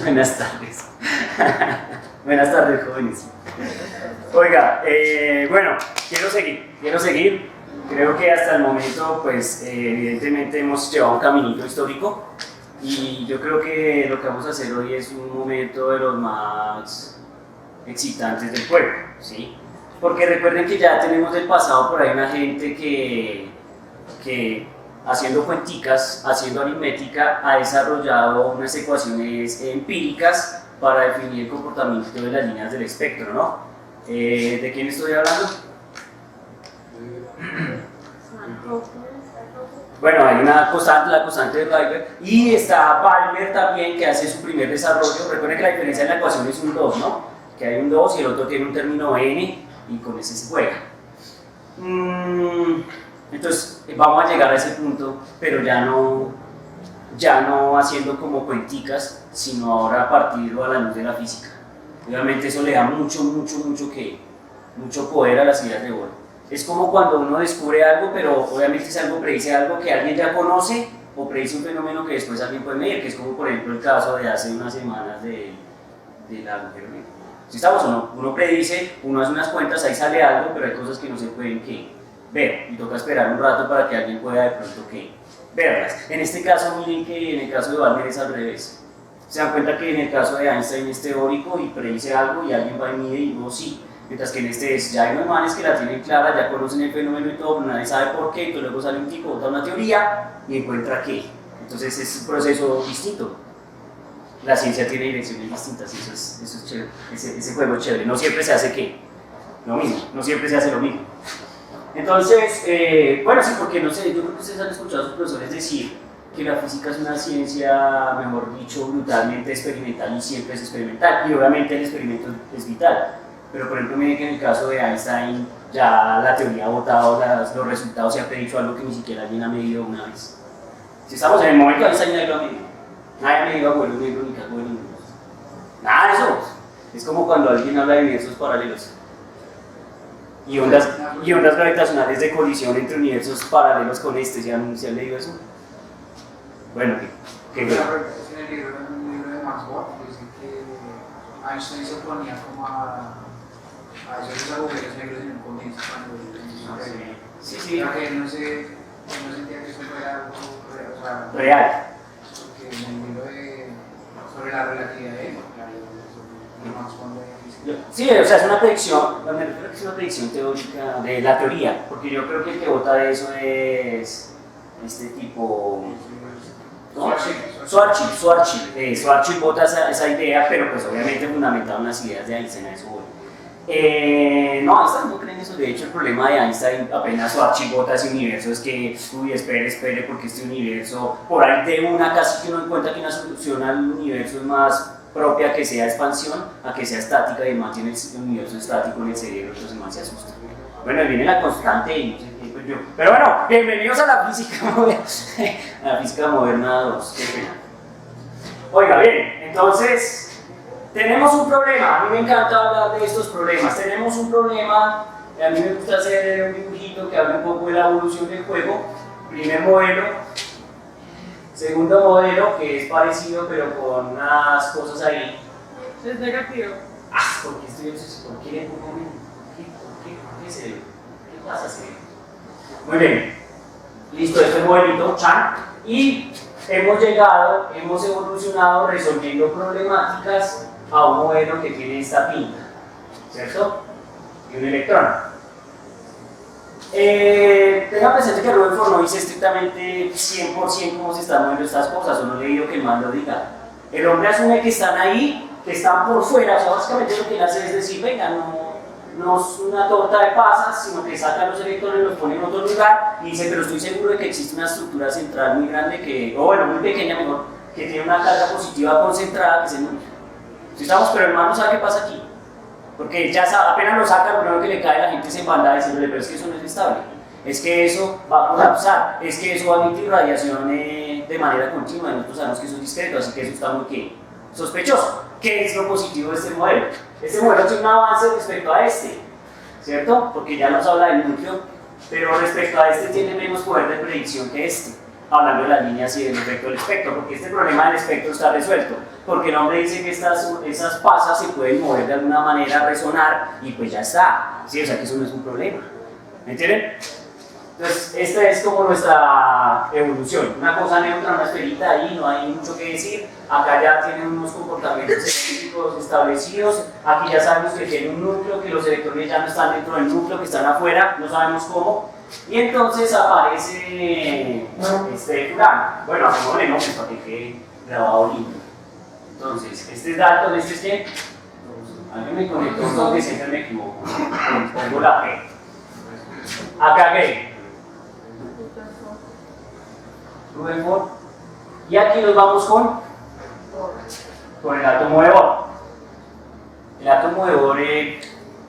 Buenas tardes. Buenas tardes, jóvenes. Oiga, bueno, quiero seguir. Creo que hasta el momento, pues, evidentemente hemos llevado un caminito histórico y yo creo que lo que vamos a hacer hoy es un momento de los más excitantes del juego, ¿sí? Porque recuerden que ya tenemos del pasado por ahí una gente que haciendo cuenticas, haciendo aritmética, ha desarrollado unas ecuaciones empíricas para definir el comportamiento de las líneas del espectro, ¿no? ¿De quién estoy hablando? Bueno, hay una constante, la constante de Rydberg, y está Balmer también, que hace su primer desarrollo. Recuerden que la diferencia en la ecuación es un 2, ¿no? Que hay un 2 y el otro tiene un término n, y con ese se juega. Entonces, vamos a llegar a ese punto, pero ya no haciendo como cuenticas, sino ahora a partir a la luz de la física. Obviamente eso le da mucho poder a las ideas de Bohr. Es como cuando uno descubre algo, pero obviamente es algo, predice algo que alguien ya conoce, o predice un fenómeno que después alguien puede medir, que es como por ejemplo el caso de hace unas semanas del agujero negro. Si estamos o no, uno predice, uno hace unas cuentas, ahí sale algo, pero hay cosas que no se pueden ver, y toca esperar un rato para que alguien pueda de pronto verlas. En este caso, miren que en el caso de Balmer es al revés. Se dan cuenta que en el caso de Einstein es teórico y predice algo y alguien va y mide y no sí. Mientras que en este es, ya hay unos manes que la tienen clara, ya conocen el fenómeno y todo, pero nadie sabe por qué, entonces luego sale un tipo, bota una teoría y encuentra qué. Entonces es un proceso distinto. La ciencia tiene direcciones distintas y eso es chévere, ese juego es chévere. No siempre se hace lo mismo, no siempre se hace lo mismo. Entonces, bueno, sí, porque no sé, yo creo que ustedes han escuchado a sus profesores decir que la física es una ciencia, mejor dicho, brutalmente experimental y siempre es experimental, y obviamente el experimento es vital. Pero por ejemplo, miren que en el caso de Einstein ya la teoría ha votado los resultados y ha predicho algo que ni siquiera alguien ha medido una vez. Si estamos en el momento de Einstein, nadie lo ha medido. Nadie ha medido abuelos negros ni cálculo ninguno. Nada de eso. Es como cuando alguien habla de universos paralelos. Y ondas gravitacionales de colisión entre universos paralelos con este. ¿Se han leído eso? Bueno, ¿qué? En el libro de Max Born dice que Einstein se oponía como a esos agujeros negros en un comienzo cuando sí. Porque él no sentía que eso fuera algo real. Porque en el libro sobre la relatividad de Max Born sí, o sea, es una predicción, me refiero a que es una predicción teórica de la teoría, porque yo creo que el que vota de eso es este tipo. Schwarzschild vota esa idea, pero pues obviamente fundamentado en las ideas de Einstein. No, Einstein no cree en eso. De hecho, el problema de Einstein, apenas Schwarzschild vota ese universo, es que, espere, porque este universo, por ahí de una casi que uno encuentra que una solución al universo es más propia que sea expansión a que sea estática, y más tiene el universo estático en el cerebro, entonces más se asusta. Bueno, ahí viene la constante y no sé qué, pues yo. Pero bueno, bienvenidos a la física moderna, a la física moderna 2. Qué pena. Oiga, bien, entonces tenemos un problema. A mí me encanta hablar de estos problemas. Tenemos un problema, a mí me gusta hacer un dibujito que hable un poco de la evolución del juego. Primer modelo. Segundo modelo, que es parecido pero con unas cosas ahí. Es negativo. ¿Por qué estoy obsesionado? ¿Por qué ¿Qué pasa? Muy bien. Listo, este modelito, Chan. Y hemos evolucionado resolviendo problemáticas a un modelo que tiene esta pinta, ¿cierto? Y un electrón. Tenga presente que Rutherford no dice estrictamente 100% cómo se están moviendo estas cosas, o no he leído que el man lo diga. El hombre asume que están ahí, que están por fuera, o sea, básicamente lo que él hace es decir, venga, no es una torta de pasas, sino que saca los electrones, los pone en otro lugar, y dice, pero estoy seguro de que existe una estructura central muy grande, muy pequeña mejor, que tiene una carga positiva concentrada que se nubla. Si estamos, pero el man no sabe qué pasa aquí. Porque ya apenas lo saca, lo primero que le cae a la gente se embanda diciéndole, pero es que eso no es estable, es que eso va a colapsar, es que eso va a emitir radiación de manera continua, y nosotros sabemos que eso es discreto, así que eso está muy sospechoso. ¿Qué es lo positivo de este modelo? Este modelo tiene un avance respecto a este, ¿cierto? Porque ya nos habla del núcleo, pero respecto a este tiene menos poder de predicción que este. hablando de las líneas y del efecto del espectro, porque este problema del espectro está resuelto, porque el hombre dice que esas pasas se pueden mover de alguna manera, resonar, y pues ya está, ¿sí? O sea que eso no es un problema, ¿me entienden? Entonces, esta es como nuestra evolución, una cosa neutra, una esferita ahí, no hay mucho que decir. Acá ya tienen unos comportamientos eléctricos establecidos, aquí ya sabemos que tiene un núcleo, que los electrones ya no están dentro del núcleo, que están afuera, no sabemos cómo, y entonces aparece este fulano. Bueno, hagámosle nombres para que quede grabado lindo. Entonces, este es Dalton, este es qué. Alguien me conectó esto que siempre me equivoco, pongo la P. Acá qué. Rutherford. Y aquí nos vamos con el átomo de Bohr. El átomo de Bohr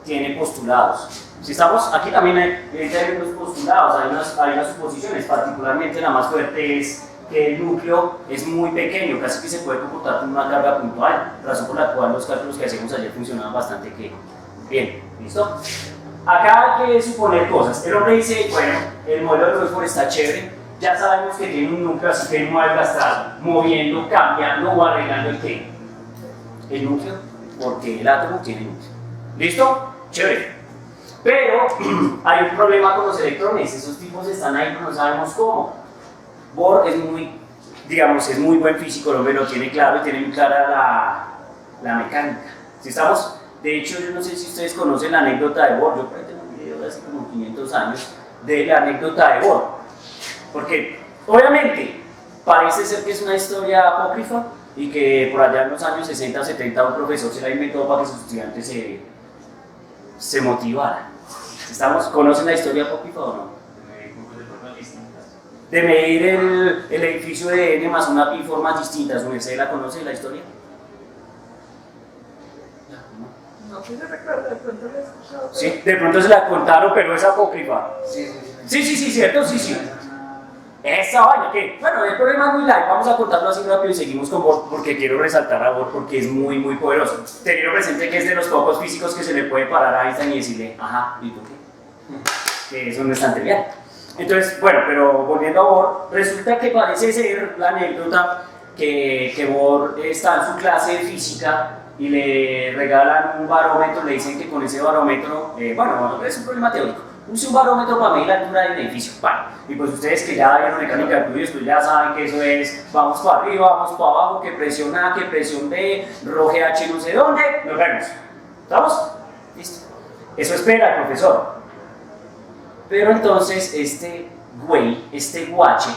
tiene postulados. Si estamos aquí también hay unos postulados, hay unas suposiciones, particularmente la más fuerte es que el núcleo es muy pequeño, casi que se puede comportar con una carga puntual, razón por la cual los cálculos que hacemos ayer funcionaban bastante bien. ¿Listo? Acá hay que suponer cosas. El hombre dice, bueno, el modelo de Rutherford está chévere, ya sabemos que tiene un núcleo, así que no hay que estar moviendo, cambiando o arreglando el qué. El núcleo, porque el átomo tiene núcleo. ¿Listo? Chévere. Pero hay un problema con los electrones, esos tipos están ahí, pero no sabemos cómo. Bohr es muy buen físico, el hombre lo tiene claro y tiene muy clara la mecánica. Si estamos, de hecho, yo no sé si ustedes conocen la anécdota de Bohr, yo por ahí tengo un video de hace como 500 años de la anécdota de Bohr. Porque, obviamente, parece ser que es una historia apócrifa y que por allá en los años 60 o 70 un profesor se la inventó para que sus estudiantes se motivaran. ¿Conocen la historia apócrifa o no? De medir el edificio de n más una pi formas distintas. ¿Usted la conoce la historia? No, pues se recuerda, de pronto la he escuchado. Sí, de pronto se la contaron, pero es apócrifa. Sí, cierto, sí. Esa vaina, que, bueno, el problema es muy light, vamos a contarlo así rápido y seguimos con Bohr, porque quiero resaltar a Bohr porque es muy poderoso. Teniendo presente que es de los pocos físicos que se le puede parar a Einstein y decirle, ajá, ¿y tú qué? Que eso no es tan trivial. Entonces, bueno, pero volviendo a Bohr, resulta que parece ser la anécdota que Bohr está en su clase de física y le regalan un barómetro, le dicen que con ese barómetro, bueno, es un problema teórico. Use un barómetro para medir la altura del edificio. Vale. Y pues ustedes que ya vieron mecánica de fluidos, pues ya saben que eso es, vamos para arriba, vamos para abajo, que presión A, que presión B, roje H no sé dónde, nos vemos. ¿Estamos? Listo. Eso espera el profesor. Pero entonces este guache,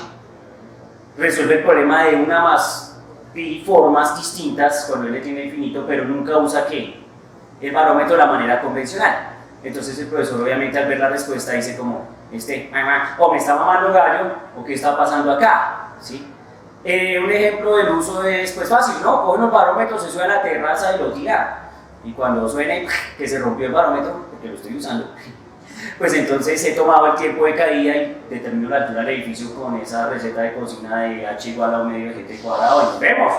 resuelve el problema de una más pi formas distintas cuando él le tiene infinito, pero nunca usa ¿qué? El barómetro de la manera convencional. Entonces el profesor obviamente al ver la respuesta dice como, o me está mamando gallo, o qué está pasando acá, ¿sí? Un ejemplo del uso es pues fácil, ¿no? Coge los barómetros, se sube a la terraza y lo tira, y cuando suene que se rompió el barómetro, porque lo estoy usando, pues entonces he tomado el tiempo de caída y determino la altura del edificio con esa receta de cocina de h igual a 1 medio de gt cuadrado, y nos vemos,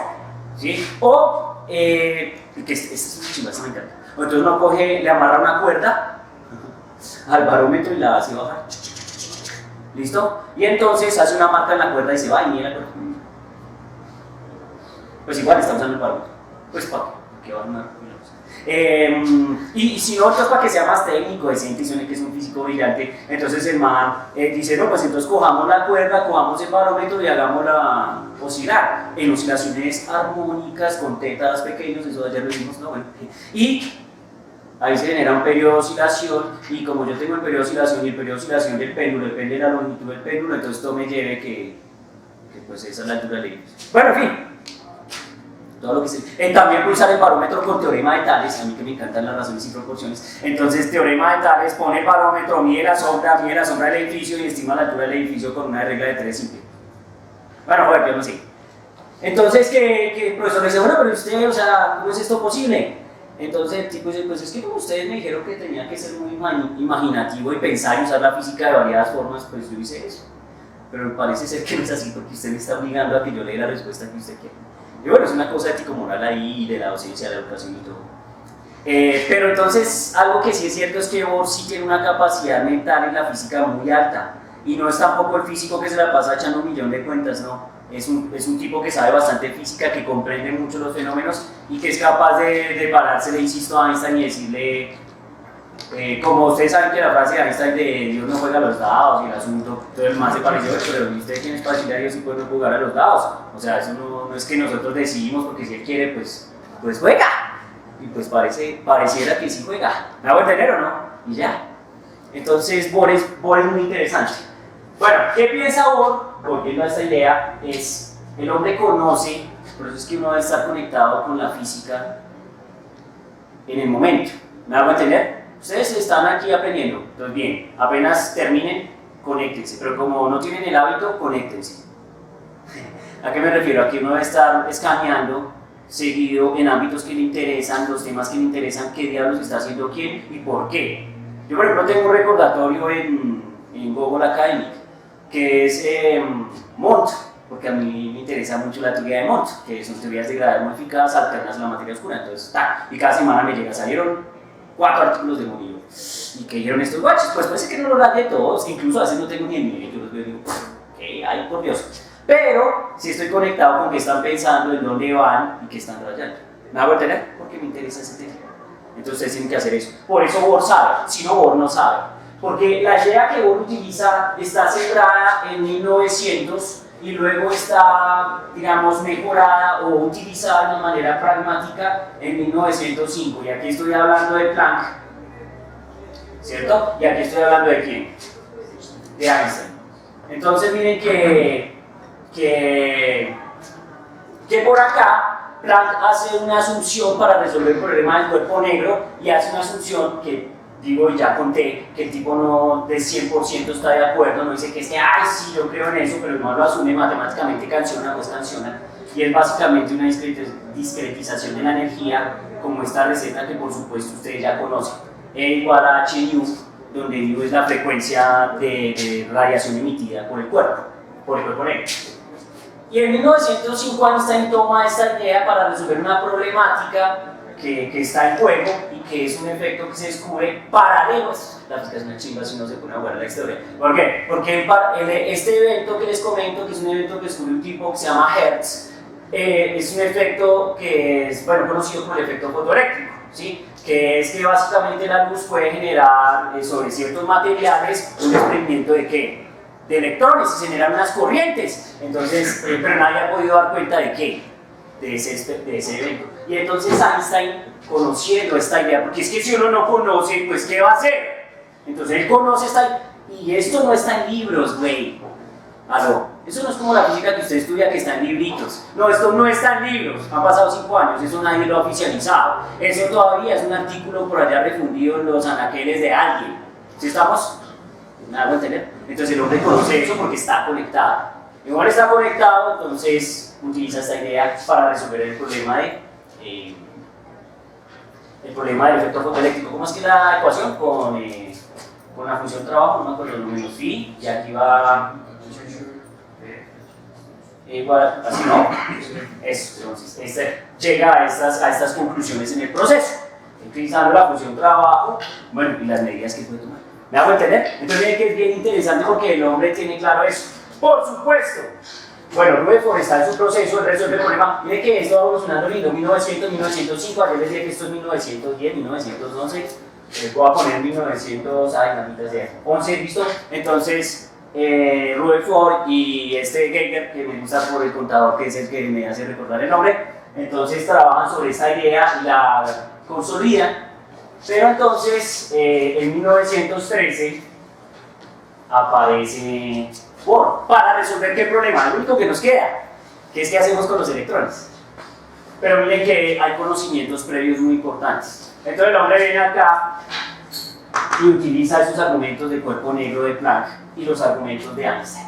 ¿sí? O, que esta es una chimba, esta me encanta. O entonces uno coge, le amarra una cuerda al barómetro y la hace bajar. ¿Listo? Y entonces hace una marca en la cuerda y se va y mira la cuerda. Pues igual está usando el barómetro. Pues para que va a una. Y si no, entonces para que sea más técnico, decente y suene que es un físico brillante, entonces el man dice, no, pues entonces cojamos la cuerda, cojamos el barómetro y hagámosla oscilar en oscilaciones armónicas con tetas pequeños, eso ayer lo vimos, ¿no? Bueno, y ahí se genera un periodo de oscilación, y como yo tengo el periodo de oscilación y el periodo de oscilación del péndulo depende de la longitud del péndulo, entonces esto me lleve que pues esa es la altura del edificio. Bueno, en fin. Todo lo que se... también puedo usar el barómetro con teorema de Tales, a mí que me encantan las razones y proporciones. Entonces, teorema de Tales pone el barómetro, mide la sombra del edificio y estima la altura del edificio con una regla de 3 simple. Bueno, joder, yo no sé. Entonces, que el profesor le dice, bueno, pero usted, o sea, ¿cómo es esto posible? Entonces el tipo dice, pues es que como ustedes me dijeron que tenía que ser muy imaginativo y pensar y usar la física de variadas formas, pues yo hice eso. Pero parece ser que no es así porque usted me está obligando a que yo lea la respuesta que usted quiere. Y bueno, es una cosa ético-moral ahí de la docencia, de la educación y todo. Pero entonces, algo que sí es cierto es que Bohr sí tiene una capacidad mental en la física muy alta. y no es tampoco el físico que se la pasa echando un millón de cuentas, no. Es un tipo que sabe bastante física, que comprende mucho los fenómenos y que es capaz de pararse, le insisto, a Einstein y decirle, como ustedes saben que la frase de Einstein de Dios no juega a los dados y el asunto, todo el más se pareció, pero ¿y usted quién es para decirle a Dios si puede jugar a los dados? O sea, eso no es que nosotros decidimos porque si él quiere, pues juega. Y pues pareciera que sí juega. ¿Me hago entender o no? Y ya. Entonces, Bohr es muy interesante. Bueno, ¿qué piensa Bohr? Volviendo a esta idea, es el hombre conoce, por eso es que uno debe estar conectado con la física en el momento. ¿Me hago entender? Ustedes están aquí aprendiendo, entonces bien, apenas terminen, conéctense, pero como no tienen el hábito, conéctense. ¿A qué me refiero? Aquí uno debe estar escaneando seguido en ámbitos que le interesan, los temas que le interesan, qué diablos está haciendo quién y por qué. Yo, por ejemplo, tengo un recordatorio en Google Academy, que es Mont, porque a mí me interesa mucho la teoría de Mont, que son teorías de gravedad modificadas alternas a la materia oscura. Entonces, y cada semana me llega, salieron 4 artículos de Murillo. ¿Y qué dijeron estos guachos? Pues puede ser que no los rayé todos, incluso a veces no tengo ni el nivel, yo los veo y digo, ay, por Dios. Pero si estoy conectado con qué están pensando, en dónde van y qué están rayando. ¿Me hago entender? Porque me interesa ese tema. Entonces ustedes tienen que hacer eso. Por eso Bohr sabe, si no Bohr no sabe. Porque la idea que Bohr utiliza está centrada en 1900 y luego está, digamos, mejorada o utilizada de una manera pragmática en 1905. Y aquí estoy hablando de Planck, ¿cierto? Y aquí estoy hablando de quién? De Einstein. Entonces miren que por acá Planck hace una asunción para resolver el problema del cuerpo negro y hace una asunción que, digo, ya conté, que el tipo no de 100% está de acuerdo, no dice que ay, sí, yo creo en eso, pero no lo asume matemáticamente, canciona, pues canciona, y es básicamente una discretización de la energía, como esta receta que por supuesto ustedes ya conocen, E igual a h-nu, donde nu es la frecuencia de radiación emitida por el cuerpo negro. Y en 1905 Einstein toma esta idea para resolver una problemática que está en juego y que es un efecto que se descubre paralelo. La física es una chimba si no se pone a guardar la historia. ¿Por qué? Porque este evento que les comento, que es un evento que descubre un tipo que se llama Hertz, es un efecto que es conocido como el efecto fotoeléctrico, ¿sí? Que es que básicamente la luz puede generar sobre ciertos materiales un desprendimiento de ¿qué? De electrones y se generan unas corrientes. Entonces, pero nadie ha podido dar cuenta de qué, de ese evento. Y entonces Einstein, conociendo esta idea, porque es que si uno no conoce, pues ¿qué va a hacer? Entonces él conoce esta idea, y esto no está en libros, güey. Aló, eso no es como la física que usted estudia que está en libritos. No, esto no está en libros, han pasado 5 años, eso nadie lo ha oficializado. Eso todavía es un artículo por allá refundido en los anaqueles de alguien. ¿Sí estamos? ¿Me hago entender? Entonces el hombre conoce eso porque está conectado. Igual está conectado, entonces utiliza esta idea para resolver el problema del efecto fotoeléctrico. ¿Cómo es que la ecuación? Con la función trabajo, no me acuerdo, menos phi, y aquí va igual, así no. Eso, entonces llega a estas conclusiones en el proceso, utilizando la función trabajo, bueno, y las medidas que puede tomar. ¿Me hago entender? Entonces miren que es bien interesante porque el hombre tiene claro eso. Por supuesto. Bueno, Rutherford está en su proceso de resolver el problema. Miren que esto va evolucionando lindo, 1900, 1905, ayer les dije que esto es 1910, 1911, voy a poner 1900, ay, maldita sea, 11, ¿listo? Entonces, Rutherford y Geiger, que me gusta por el contador, que es el que me hace recordar el nombre, entonces trabajan sobre esta idea y la consolidan. Pero entonces, en 1913, aparece Bohr para resolver qué problema, lo único que nos queda, que es qué hacemos con los electrones. Pero miren que hay conocimientos previos muy importantes. Entonces el hombre viene acá y utiliza esos argumentos del cuerpo negro de Planck y los argumentos de Einstein.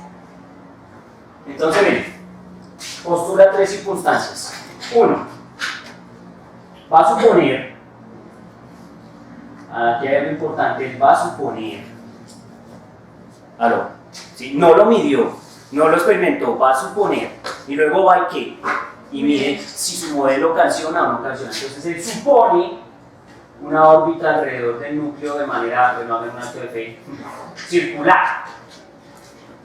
Entonces miren, postula 3 circunstancias. 1. Va a suponer, aquí hay algo importante, va a suponer, ¿sí? No lo midió, no lo experimentó, va a suponer, y luego va y qué, y mire si su modelo canciona o no canciona. Entonces él supone una órbita alrededor del núcleo de manera, bueno, hagan un acto de fe, circular.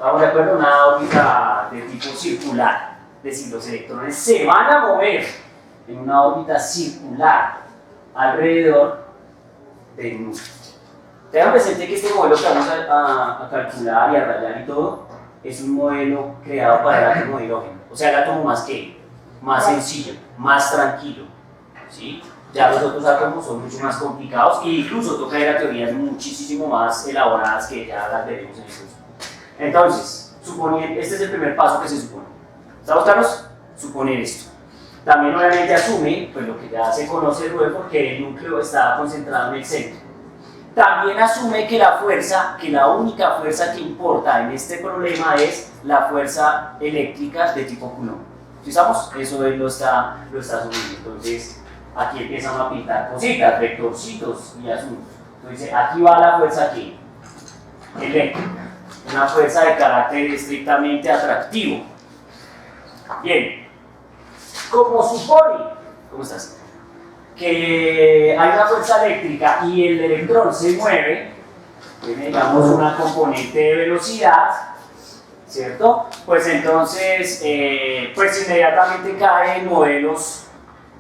¿Estamos de acuerdo? Una órbita de tipo circular. Es decir, los electrones se van a mover en una órbita circular alrededor del núcleo. Tengan presente que este modelo que vamos a calcular y a rayar y todo es un modelo creado para el átomo de hidrógeno. O sea, el átomo más sencillo, más tranquilo. ¿Sí? Ya los otros átomos son mucho más complicados e incluso toca ir a teorías muchísimo más elaboradas que ya las veremos en el curso. Entonces, este es el primer paso que se supone. ¿Estamos claros? Suponer esto. También obviamente asume, pues lo que ya se conoce de Rutherford, que el núcleo está concentrado en el centro. También asume que la única fuerza que importa en este problema es la fuerza eléctrica de tipo Coulomb. ¿Sí estamos? Eso él lo está asumiendo. Entonces, aquí empiezan a pintar cositas, vectorcitos y asuntos. Entonces, aquí va la fuerza aquí, eléctrica. Una fuerza de carácter estrictamente atractivo. Bien, como supone, ¿cómo estás? Que hay una fuerza eléctrica y el electrón se mueve, tiene digamos una componente de velocidad, ¿cierto? Pues entonces, pues inmediatamente cae en modelos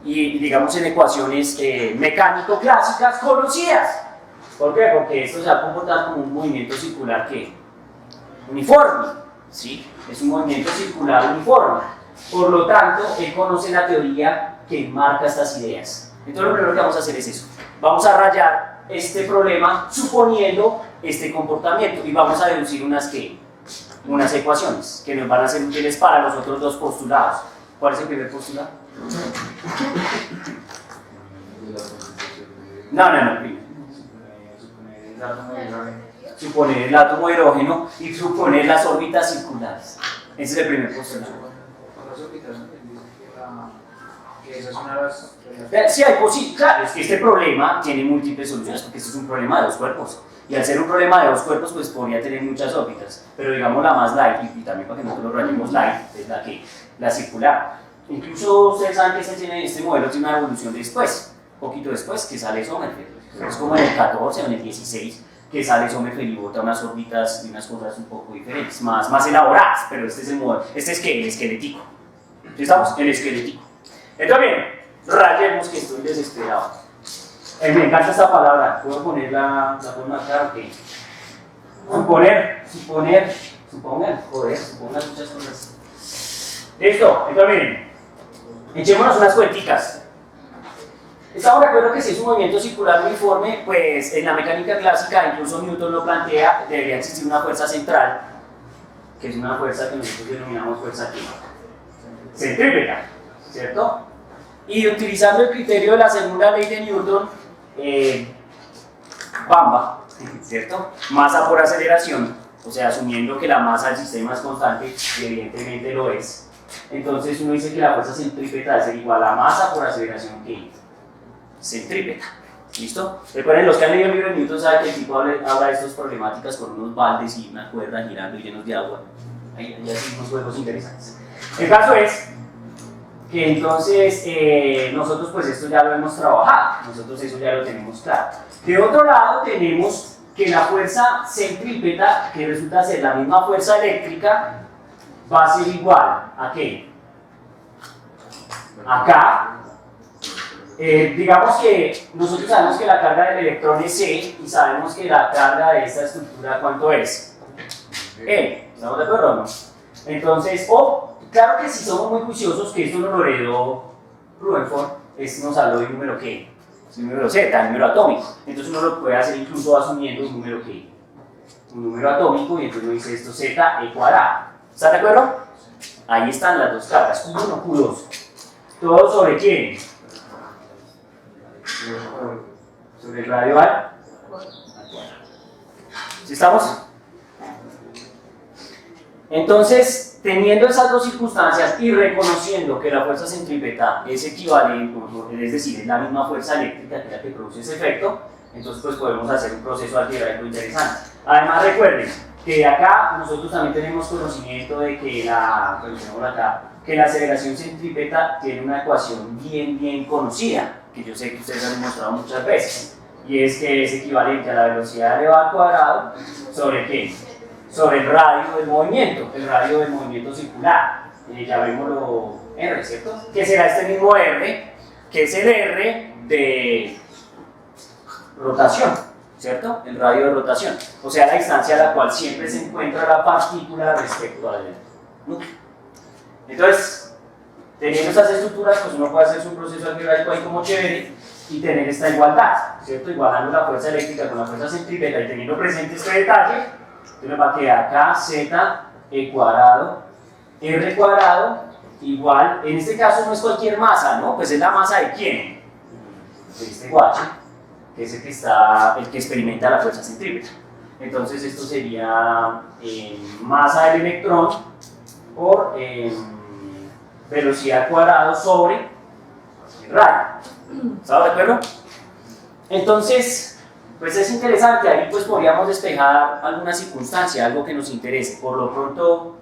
y digamos en ecuaciones mecánico-clásicas conocidas. ¿Por qué? Porque esto se va a comportar como un movimiento circular que uniforme, ¿sí? Es un movimiento circular uniforme. Por lo tanto, él conoce la teoría que enmarca estas ideas. Entonces lo primero que vamos a hacer es eso. Vamos a rayar este problema suponiendo este comportamiento y vamos a deducir unas ecuaciones que nos van a ser útiles para los otros dos postulados. ¿Cuál es el primer postulado? No. Suponer el átomo de hidrógeno y suponer las órbitas circulares. Ese es el primer postulado. Que esa es una de las... Sí, hay posibilidades. Claro, es que este problema tiene múltiples soluciones porque esto es un problema de dos cuerpos. Y al ser un problema de dos cuerpos, pues podría tener muchas órbitas. Pero digamos la más light, y también para que nosotros lo rayemos light, es la circular. Incluso ustedes saben que este modelo tiene una evolución después, poquito después, que sale Sommerfeld. Es como en el 14 o en el 16 que sale Sommerfeld y bota unas órbitas y unas cosas un poco diferentes, más elaboradas, pero este es el modelo, este es que el esquelético. ¿Sí estamos? El esquelético. Entonces bien, rayemos que estoy desesperado. Me encanta esta palabra, ¿puedo ponerla, la puedo marcar? Ok. Suponer, supongan muchas cosas. Listo, entonces miren, echémonos unas cuenticas. Estamos de acuerdo que si es un movimiento circular uniforme, pues en la mecánica clásica, incluso Newton lo plantea, debería existir una fuerza central, que es una fuerza que nosotros denominamos fuerza centrípeta, ¿cierto? Y utilizando el criterio de la segunda ley de Newton, Bamba, ¿cierto? Masa por aceleración, o sea, asumiendo que la masa del sistema es constante, y evidentemente lo es. Entonces uno dice que la fuerza centrípeta es igual a masa por aceleración que centrípeta. ¿Listo? Recuerden, los que han leído el libro de Newton saben que el tipo habla de estas problemáticas con unos baldes y una cuerda girando y llenos de agua. Ahí hay unos juegos interesantes. El caso es que entonces nosotros pues esto ya lo hemos trabajado, nosotros eso ya lo tenemos claro. De otro lado tenemos que la fuerza centrípeta, que resulta ser la misma fuerza eléctrica, va a ser igual ¿a qué? Acá, digamos que nosotros sabemos que la carga del electrón es C y sabemos que la carga de esta estructura ¿cuánto es? E, ¿estamos de acuerdo o no? Entonces, claro que si somos muy juiciosos, que esto nos lo heredó Rutherford, nos habló de un número ¿qué? Un número Z, un número atómico. Entonces uno lo puede hacer incluso asumiendo un número ¿qué? Un número atómico y entonces uno dice esto Z e cuadrado. ¿Están de acuerdo? Ahí están las dos cargas, Q1, Q2. ¿Todo sobre quién? Sobre el radio al. ¿Sí estamos? Entonces, teniendo esas dos circunstancias y reconociendo que la fuerza centrípeta es equivalente, es decir, es la misma fuerza eléctrica que la que produce ese efecto, entonces pues podemos hacer un proceso algebraico interesante. Además recuerden que acá nosotros también tenemos conocimiento de que la aceleración centrípeta tiene una ecuación bien conocida, que yo sé que ustedes han demostrado muchas veces, y es que es equivalente a la velocidad elevada al cuadrado sobre ¿qué? sobre el radio del movimiento circular. Llamémoslo R, ¿cierto? Que será este mismo R, que es el R de rotación, ¿cierto? El radio de rotación. O sea, la distancia a la cual siempre se encuentra la partícula respecto al núcleo. Entonces, teniendo estas estructuras, pues uno puede hacer su proceso algebraico ahí como chévere y tener esta igualdad, ¿cierto? Igualando la fuerza eléctrica con la fuerza centrípeta y teniendo presente este detalle, entonces va a quedar KZE cuadrado, R cuadrado, igual, en este caso no es cualquier masa, ¿no? Pues es la masa de quién? De este guache, que es el que experimenta la fuerza centrípeta. Entonces esto sería masa del electrón por velocidad al cuadrado sobre el radio. ¿Estamos de acuerdo? Entonces, pues es interesante, ahí pues podríamos despejar alguna circunstancia, algo que nos interese. Por lo pronto,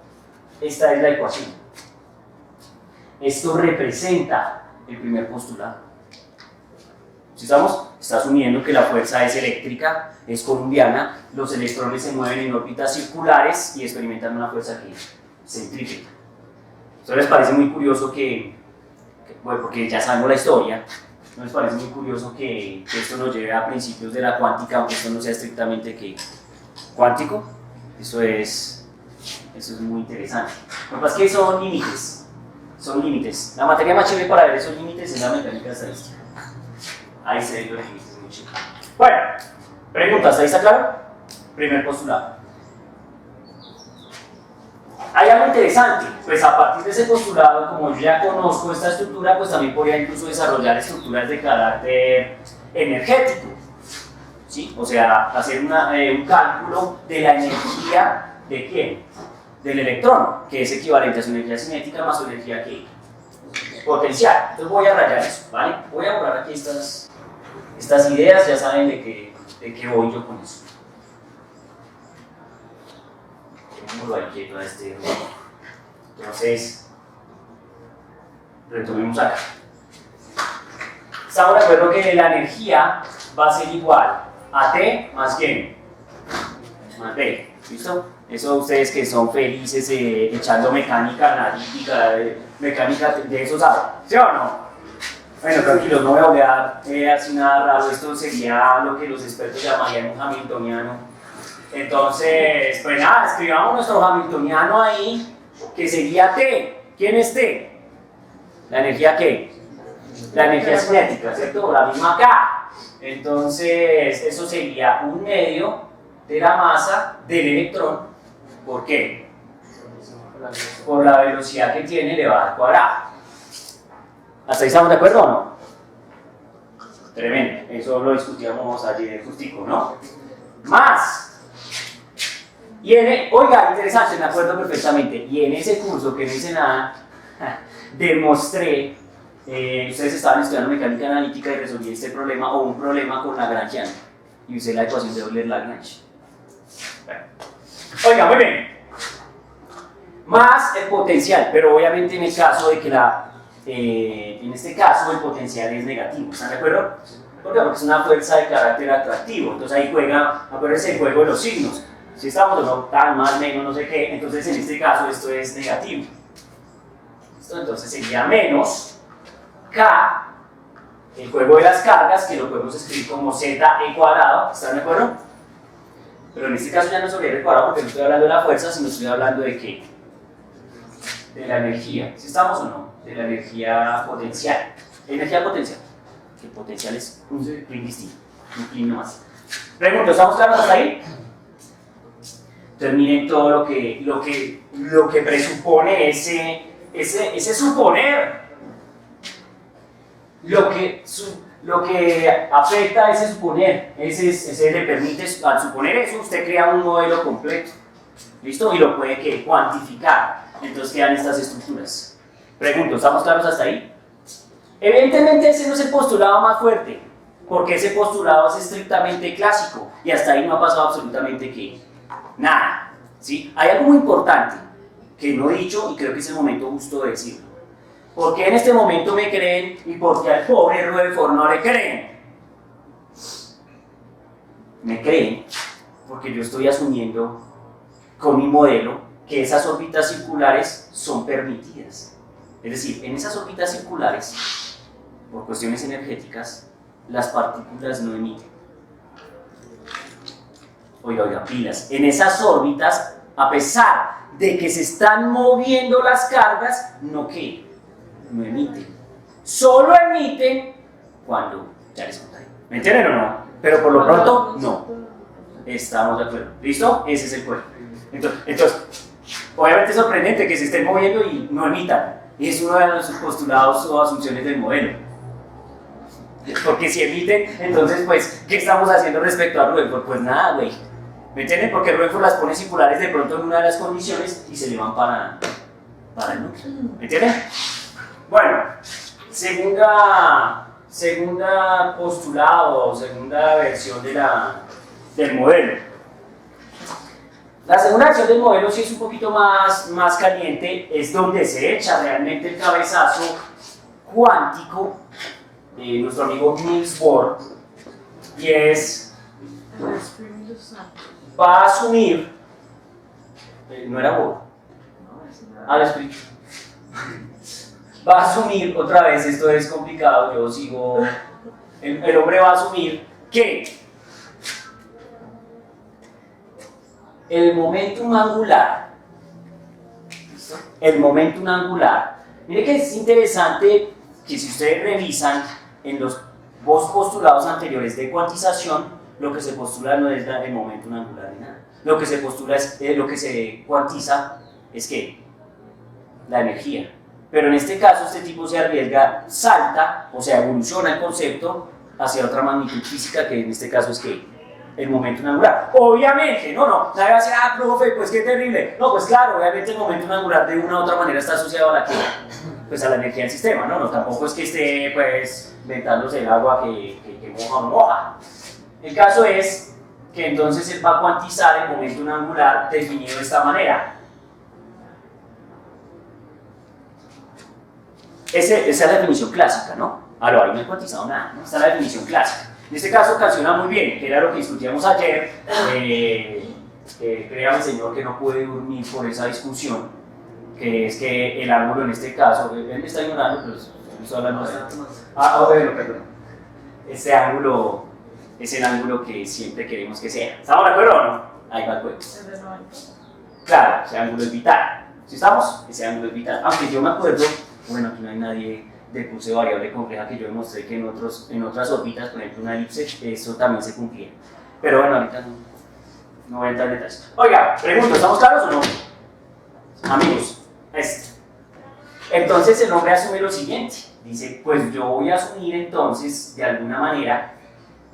esta es la ecuación. Esto representa el primer postulado. ¿Sí estamos? Está asumiendo que la fuerza es eléctrica, es columbiana, los electrones se mueven en órbitas circulares y experimentan una fuerza que es centrípeta. Esto les parece muy curioso bueno, porque ya sabemos la historia, ¿no les parece muy curioso que esto nos lleve a principios de la cuántica, aunque esto no sea estrictamente cuántico? Eso es muy interesante. Lo que pasa es que son límites. La materia más chévere para ver esos límites es la mecánica estadística. Ahí se ven los límites muy chévere. Bueno, preguntas, ¿ahí está claro? Primer postulado. Hay algo interesante, pues a partir de ese postulado, como yo ya conozco esta estructura, pues también podría incluso desarrollar estructuras de carácter energético, ¿sí? O sea, hacer un cálculo de la energía ¿de quién? Del electrón, que es equivalente a su energía cinética más su energía potencial. Entonces voy a rayar eso, ¿vale? Voy a borrar aquí estas ideas, ya saben de qué voy yo con eso. Dejémoslo ahí quieto a este. Entonces, retomemos acá. Estamos de acuerdo que la energía va a ser igual a T más quién? Más B. ¿Listo? Eso ustedes que son felices echando mecánica analítica, mecánica de eso saben. ¿Sí o no? Bueno, tranquilos, no voy a hablar así nada raro. Esto sería lo que los expertos llamarían un hamiltoniano. Entonces, pues nada, escribamos nuestro hamiltoniano ahí, que sería T. ¿Quién es T? ¿La energía qué? La energía cinética, ¿cierto? La misma K. Entonces, eso sería un medio de la masa del electrón. ¿Por qué? Por la velocidad que tiene elevada al cuadrado. ¿Hasta ahí estamos de acuerdo o no? Tremendo. Eso lo discutíamos ayer justico, ¿no? Más. Oiga, interesante, me acuerdo perfectamente. Y en ese curso que no hice nada, demostré, ustedes estaban estudiando mecánica analítica y resolví este problema o un problema con Lagrangiano. Y usé la ecuación de Euler-Lagrange. Bueno. Oiga, muy bien. Más el potencial, pero obviamente en el caso de que en este caso el potencial es negativo, ¿están de acuerdo? ¿Por qué? Porque es una fuerza de carácter atractivo. Entonces ahí juega, acuérdense el juego de los signos. Si estamos o no, tal, más, menos, no sé qué, entonces en este caso esto es negativo. ¿Listo? Entonces sería menos K, el juego de las cargas, que lo podemos escribir como ZE cuadrado, ¿están de acuerdo? Pero en este caso ya no es sobre R cuadrado porque no estoy hablando de la fuerza, sino estoy hablando de qué? De la energía. ¿Si estamos o no? De la energía potencial. Energía potencial. Que el potencial es un plin distinto, un plin nomás. Pregunto, ¿estamos claros hasta ahí? Entonces miren todo lo que presupone ese suponer. Lo que afecta a ese suponer, ese le permite, al suponer eso, usted crea un modelo completo. ¿Listo? Y lo puede cuantificar. Entonces quedan estas estructuras. Pregunto, ¿estamos claros hasta ahí? Evidentemente ese no es el postulado más fuerte, porque ese postulado es estrictamente clásico y hasta ahí no ha pasado absolutamente nada. ¿Sí? Hay algo muy importante que no he dicho y creo que es el momento justo de decirlo. ¿Por qué en este momento me creen y por qué al pobre Rutherford no le creen? Me creen porque yo estoy asumiendo con mi modelo que esas órbitas circulares son permitidas. Es decir, en esas órbitas circulares, por cuestiones energéticas, las partículas no emiten. Oiga, pilas. En esas órbitas, a pesar de que se están moviendo las cargas, no emiten. Solo emiten cuando ya les contaré. ¿Me entienden o no? Pero por lo pronto, no. Estamos de acuerdo. ¿Listo? Ese es el cuerpo. Entonces, obviamente es sorprendente que se estén moviendo y no emitan. Y es uno de los postulados o asunciones del modelo. Porque si emiten, entonces, pues, ¿qué estamos haciendo respecto a Rutherford? Pues nada, güey. ¿Me entienden? Porque Rutherford las pone circulares de pronto en una de las condiciones y se le van para el núcleo. ¿Me entienden? Bueno, segunda postulado o segunda versión del modelo. La segunda versión del modelo sí es un poquito más caliente, es donde se echa realmente el cabezazo cuántico de nuestro amigo Niels Bohr, y es, El Espíritu Santo. va a asumir, no era Bohr, No, es al espíritu, va a asumir, otra vez esto es complicado, yo sigo, el hombre va a asumir que el momentum angular, mire que es interesante que si ustedes revisan en los dos postulados anteriores de cuantización, lo que se postula no es el momentum angular ni nada. Lo que se postula es, lo que se cuantiza es que la energía. Pero en este caso este tipo se arriesga, salta, o sea, evoluciona el concepto hacia otra magnitud física, que en este caso es que el momento angular. Obviamente, nadie va a decir, profe, pues qué terrible. No, pues claro, obviamente el momento angular de una u otra manera está asociado a pues a la energía del sistema, ¿no? Tampoco es que esté, pues, ventándose el agua que moja o no moja. El caso es que entonces él va a cuantizar el momento angular definido de esta manera. Esa es la definición clásica, ¿no? Ahí no he cuantizado nada, ¿no? Esta es la definición clásica. En este caso calciona muy bien, que era lo que discutíamos ayer. Créame, señor, que no pude dormir por esa discusión, que es que el ángulo en este caso, él me está ignorando, pero estoy hablando así. Bueno, perdón. Este ángulo es el ángulo que siempre queremos que sea. ¿Estamos de acuerdo o no? Ahí va el juego. el de 90. Claro, ese ángulo es vital. ¿Sí estamos? Ese ángulo es vital. Aunque yo me acuerdo, bueno, aquí no hay nadie de curso de variable compleja que yo demostré que en otras órbitas, por ejemplo una elipse, eso también se cumplía. Pero bueno, ahorita no voy a entrar en detalles. Oiga, pregunto, ¿estamos claros o no? Amigos, entonces el hombre asume lo siguiente. Dice, pues yo voy a asumir entonces, de alguna manera,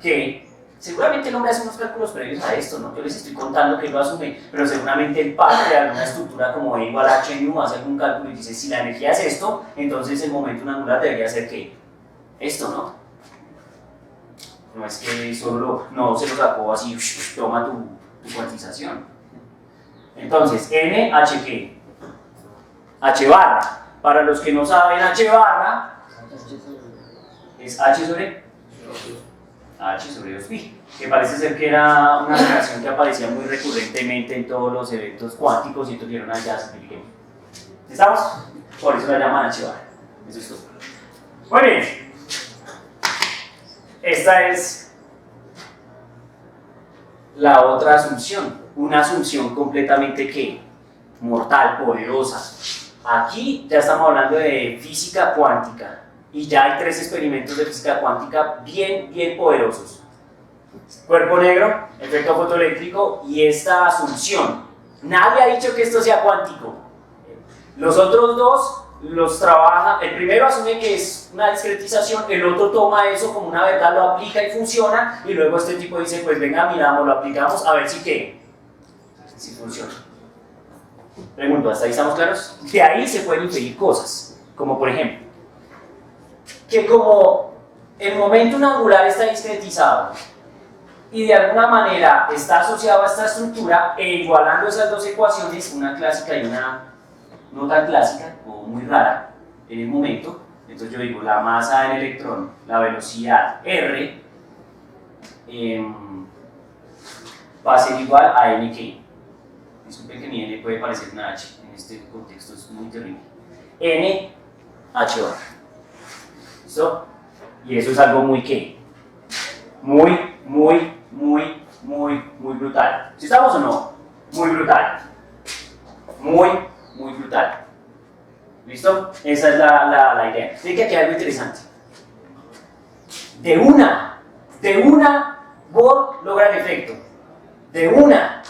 que seguramente el hombre hace unos cálculos previos a esto, ¿no? Yo les estoy contando que lo asume, pero seguramente él parte de alguna estructura como E igual a H nu, hace algún cálculo y dice, si la energía es esto, entonces el momento angular debería ser ¿qué? Esto, ¿no? No es que solo no se lo sacó así, toma tu cuantización. Entonces, N, H, ¿qué? H barra. Para los que no saben, H barra es H sobre 2pi, que parece ser que era una relación que aparecía muy recurrentemente en todos los eventos cuánticos y entonces dieron allá simplifiquemos. ¿Estamos? Por eso la llaman H barra. Eso es todo. Muy bien. Esta es la otra asunción, una asunción completamente ¿qué? Mortal, poderosa. Aquí ya estamos hablando de física cuántica y ya hay 3 experimentos de física cuántica bien poderosos. Cuerpo negro, efecto fotoeléctrico y esta asunción. Nadie ha dicho que esto sea cuántico. Los otros dos los trabaja, el primero asume que es una discretización, el otro toma eso como una verdad, lo aplica y funciona, y luego este tipo dice, pues venga, miramos, lo aplicamos, a ver si qué, si funciona. Pregunto, ¿hasta ahí estamos claros? De ahí se pueden inferir cosas, como por ejemplo, que como el momento angular está discretizado y de alguna manera está asociado a esta estructura, e igualando esas dos ecuaciones, una clásica y una no tan clásica o muy rara en el momento, entonces yo digo la masa del electrón, la velocidad r va a ser igual a n, disculpen que mi N puede parecer una H, en este contexto es muy terrible. N, H barra. ¿Listo? Y eso es algo muy ¿qué? Muy brutal. ¿Sí estamos o no? Muy brutal. Muy brutal. ¿Listo? Esa es la idea. Fíjate que aquí hay algo interesante. De una Bohr logra el efecto. De una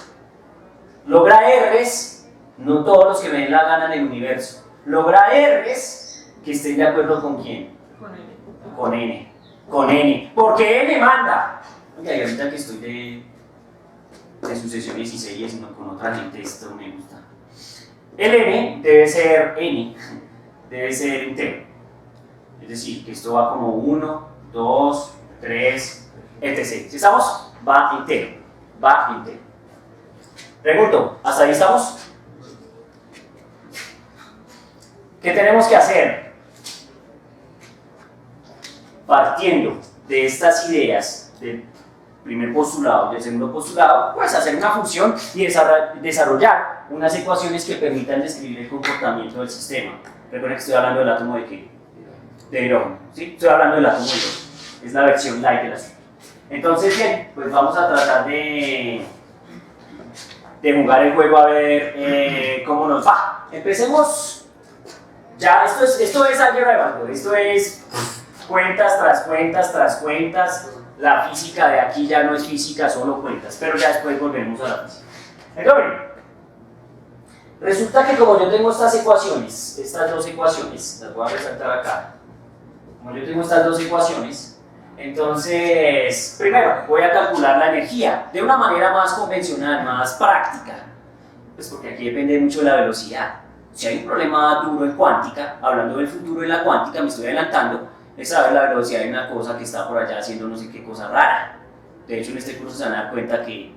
logra Rs, no todos los que me den la gana en el universo. Logra Rs que estén de acuerdo con quién. Con N. Con N. Porque N manda. Oye, ahorita que estoy de sucesiones y series no con otra gente, esto me gusta. El N debe ser entero. Es decir, que esto va como 1, 2, 3, etc. ¿Sí estamos? Va entero. Pregunto, ¿hasta ahí estamos? ¿Qué tenemos que hacer? Partiendo de estas ideas del primer postulado y del segundo postulado, pues hacer una función y desarrollar unas ecuaciones que permitan describir el comportamiento del sistema. Recuerden que estoy hablando del átomo de ¿qué? De hidrógeno, ¿sí? Estoy hablando del átomo de hidrógeno. Es la versión light del asunto. Entonces, bien, pues vamos a tratar de jugar el juego a ver cómo nos va. Empecemos. Ya, esto es álgebra de Bangor, esto es cuentas tras cuentas tras cuentas. La física de aquí ya no es física, solo cuentas, pero ya después volvemos a la física. Entonces, resulta que como yo tengo estas ecuaciones, estas dos ecuaciones, las voy a resaltar acá. Como yo tengo estas dos ecuaciones, entonces, primero voy a calcular la energía de una manera más convencional, más práctica, pues porque aquí depende mucho de la velocidad. Si hay un problema duro en cuántica, hablando del futuro de la cuántica, me estoy adelantando, es saber la velocidad de una cosa que está por allá haciendo no sé qué cosa rara. De hecho, en este curso se van a dar cuenta que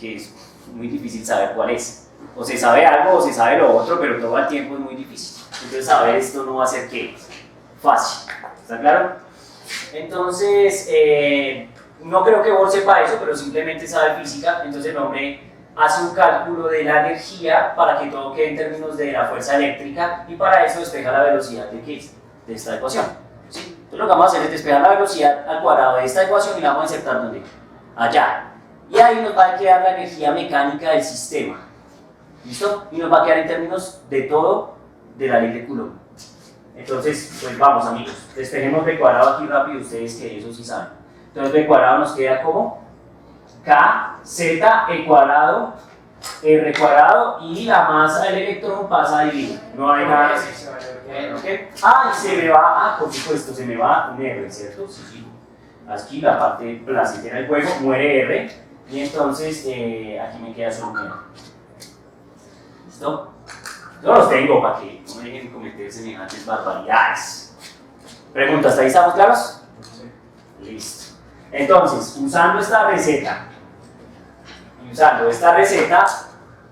es muy difícil saber cuál es. O se sabe algo o se sabe lo otro, pero todo el tiempo es muy difícil. Entonces, saber esto no va a ser ¿qué? Fácil. ¿Está claro? Entonces, no creo que Bohr sepa eso, pero simplemente sabe física. Entonces, el hombre hace un cálculo de la energía para que todo quede en términos de la fuerza eléctrica y para eso despeja la velocidad de ¿qué? De esta ecuación. ¿Sí? Entonces, lo que vamos a hacer es despejar la velocidad al cuadrado de esta ecuación y la vamos a insertar ¿dónde? Allá. Y ahí nos va a quedar la energía mecánica del sistema. ¿Listo? Y nos va a quedar en términos de todo de la ley de Coulomb. Entonces, pues vamos amigos, despejemos b cuadrado aquí rápido, ustedes que eso sí saben. Entonces b cuadrado nos queda como kz e cuadrado r cuadrado y la masa del electrón pasa a dividir. No hay nada así. ¿Okay? Ah, y se me va, por supuesto, se me va un r, ¿cierto? Sí, sí. Aquí la parte placentera del juego muere r y entonces aquí me queda solo un r. ¿Listo? Yo los tengo para que no me dejen cometer semejantes barbaridades. Pregunta, ¿hasta ahí estamos claros? Sí. Listo. Entonces, usando esta receta,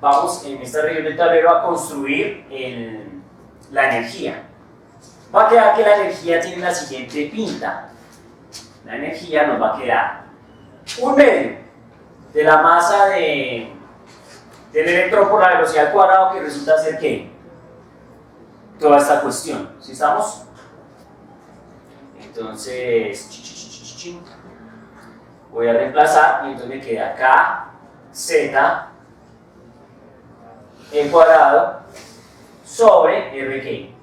vamos en esta región del tablero a construir la energía. Va a quedar que la energía tiene la siguiente pinta. La energía nos va a quedar un medio de la masa del electrón por la velocidad al cuadrado, que resulta ser ¿qué? Toda esta cuestión. ¿Sí estamos? Entonces, voy a reemplazar y entonces me queda kz e cuadrado sobre r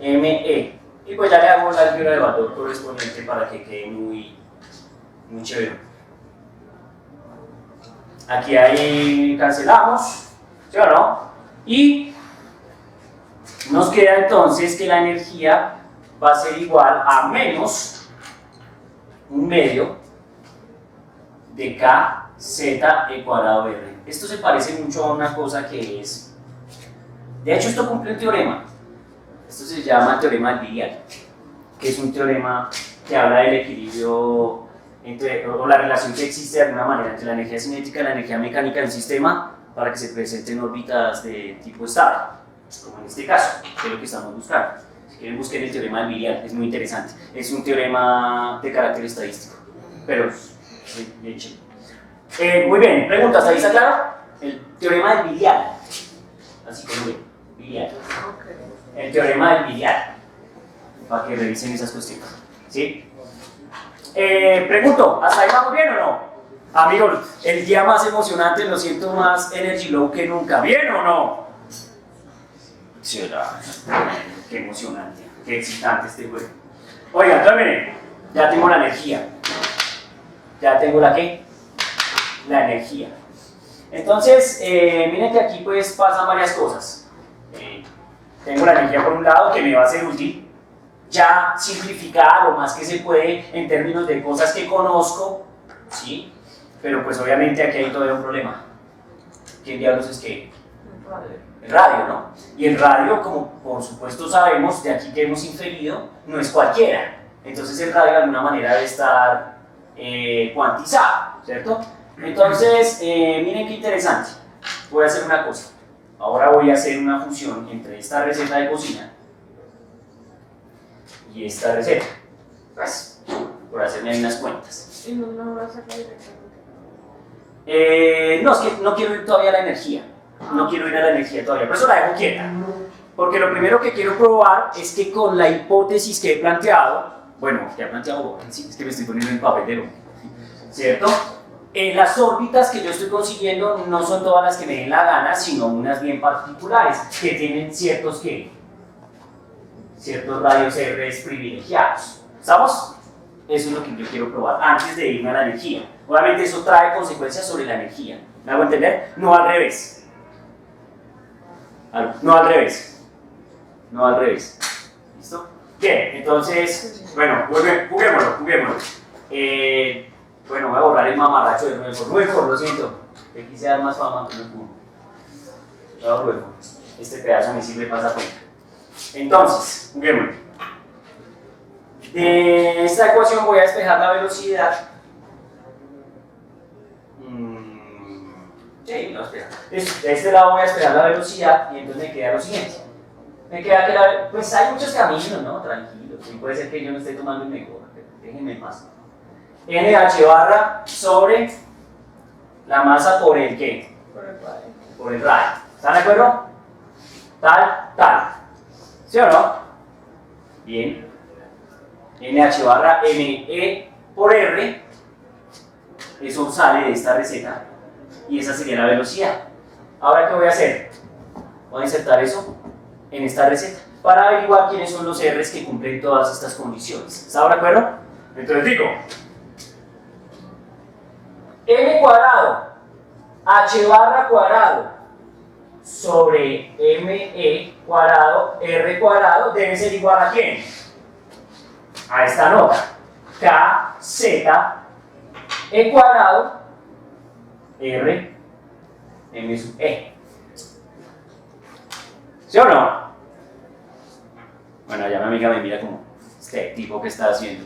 me. Y pues ya le hago la álgebra de valor correspondiente para que quede muy chévere. Aquí ahí cancelamos, ¿sí o no? Y nos queda entonces que la energía va a ser igual a menos un medio de kz e cuadrado r. Esto se parece mucho a una cosa que es... De hecho, esto cumple un teorema. Esto se llama el teorema del Biliard, que es un teorema que habla del equilibrio o la relación que existe de alguna manera entre la energía cinética y la energía mecánica del sistema para que se presenten órbitas de tipo estable, como en este caso, que es lo que estamos buscando. Si quieren, busquen el teorema del Biliard, es muy interesante. Es un teorema de carácter estadístico, pero bien chévere. Muy bien, preguntas, ¿ahí está claro? Teorema del biliar. Así como ve, biliar. Ok. El teorema del biliar. Para que revisen esas cuestiones. ¿Sí? Pregunto, ¿hasta ahí vamos bien o no? Amigos, el día más emocionante, lo siento más energy low que nunca. ¿Bien o no? Sí, qué emocionante, qué excitante este juego. Oigan, entonces miren, ya tengo la energía. Ya tengo la ¿qué? La energía. Entonces, miren que aquí pues pasan varias cosas. Tengo la energía por un lado que me va a ser útil, ya simplificada lo más que se puede en términos de cosas que conozco, ¿sí? Pero pues obviamente aquí hay todavía un problema. ¿Quién diablos es que? El radio, ¿no? Y el radio, como por supuesto sabemos, de aquí que hemos inferido, no es cualquiera. Entonces el radio de alguna manera debe estar cuantizado, ¿cierto? Entonces, miren qué interesante. Voy a hacer una cosa. Ahora voy a hacer una fusión entre esta receta de cocina y esta receta. Pues, por hacerme ahí unas cuentas. Y no vas a sacar directamente. No, es que no quiero ir todavía a la energía. No quiero ir a la energía todavía, por eso la dejo quieta. Porque lo primero que quiero probar es que con la hipótesis que he planteado, bueno, que he planteado, sí, es que me estoy poniendo en papel de hombre, ¿cierto? Las órbitas que yo estoy consiguiendo no son todas las que me den la gana, sino unas bien particulares, que tienen ciertos radios R privilegiados. ¿Estamos? Eso es lo que yo quiero probar antes de irme a la energía. Obviamente eso trae consecuencias sobre la energía. ¿Me hago entender? No al revés. No al revés. No al revés. ¿Listo? Bien, entonces, bueno, juguémoslo. Bueno, voy a borrar el mamarracho de Rueco, lo siento. Le quise dar más fama que no. Rueco. Este pedazo me sirve para esa cuenta. Entonces, juguémoslo. De esta ecuación voy a despejar la velocidad. Sí, no, espera. De este lado voy a despejar la velocidad y entonces me queda lo siguiente. Me queda que pues hay muchos caminos, ¿no? Tranquilos. Y puede ser que yo no esté tomando el mejor, pero déjenme más. NH barra sobre la masa por el ¿qué? Por el radio. Por el radio. ¿Están de acuerdo? Tal. ¿Sí o no? Bien. NH barra ME por R. Eso sale de esta receta. Y esa sería la velocidad. Ahora, ¿qué voy a hacer? Voy a insertar eso en esta receta para averiguar quiénes son los R's que cumplen todas estas condiciones. ¿Está de acuerdo? Entonces digo, M cuadrado, H barra cuadrado sobre ME cuadrado, R cuadrado debe ser igual a ¿quién? A esta nota. KZ E cuadrado R M sub E. ¿Sí o no? Bueno, ya mi amiga me mira como este tipo que está haciendo.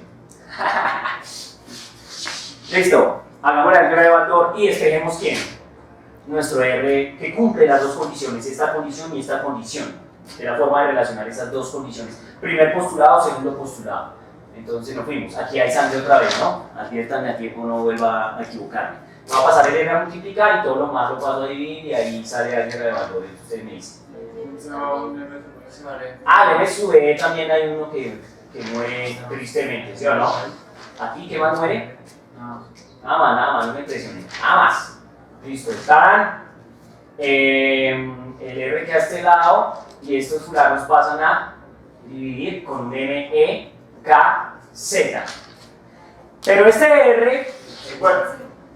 Listo, hagamos la álgebra de Baldor y despejemos ¿quién? Nuestro R que cumple las dos condiciones, esta condición y esta condición. De la forma de relacionar esas dos condiciones. Primer postulado, segundo postulado. Entonces nos fuimos. Aquí hay sangre otra vez, ¿no? Adviértanme a tiempo, no vuelva a equivocarme. Va a pasar el R a multiplicar y todo lo más lo paso a dividir y ahí sale la álgebra de Baldor. Ustedes me dicen. No, se vale. Ah, el M sub E también hay uno que muere tristemente, ¿sí o no? ¿Aquí qué más muere? No. Nada más, no me impresioné. Nada más. Listo, están el R que a este lado y estos fulanos pasan a dividir con un M, E, K, Z. Pero este R, bueno,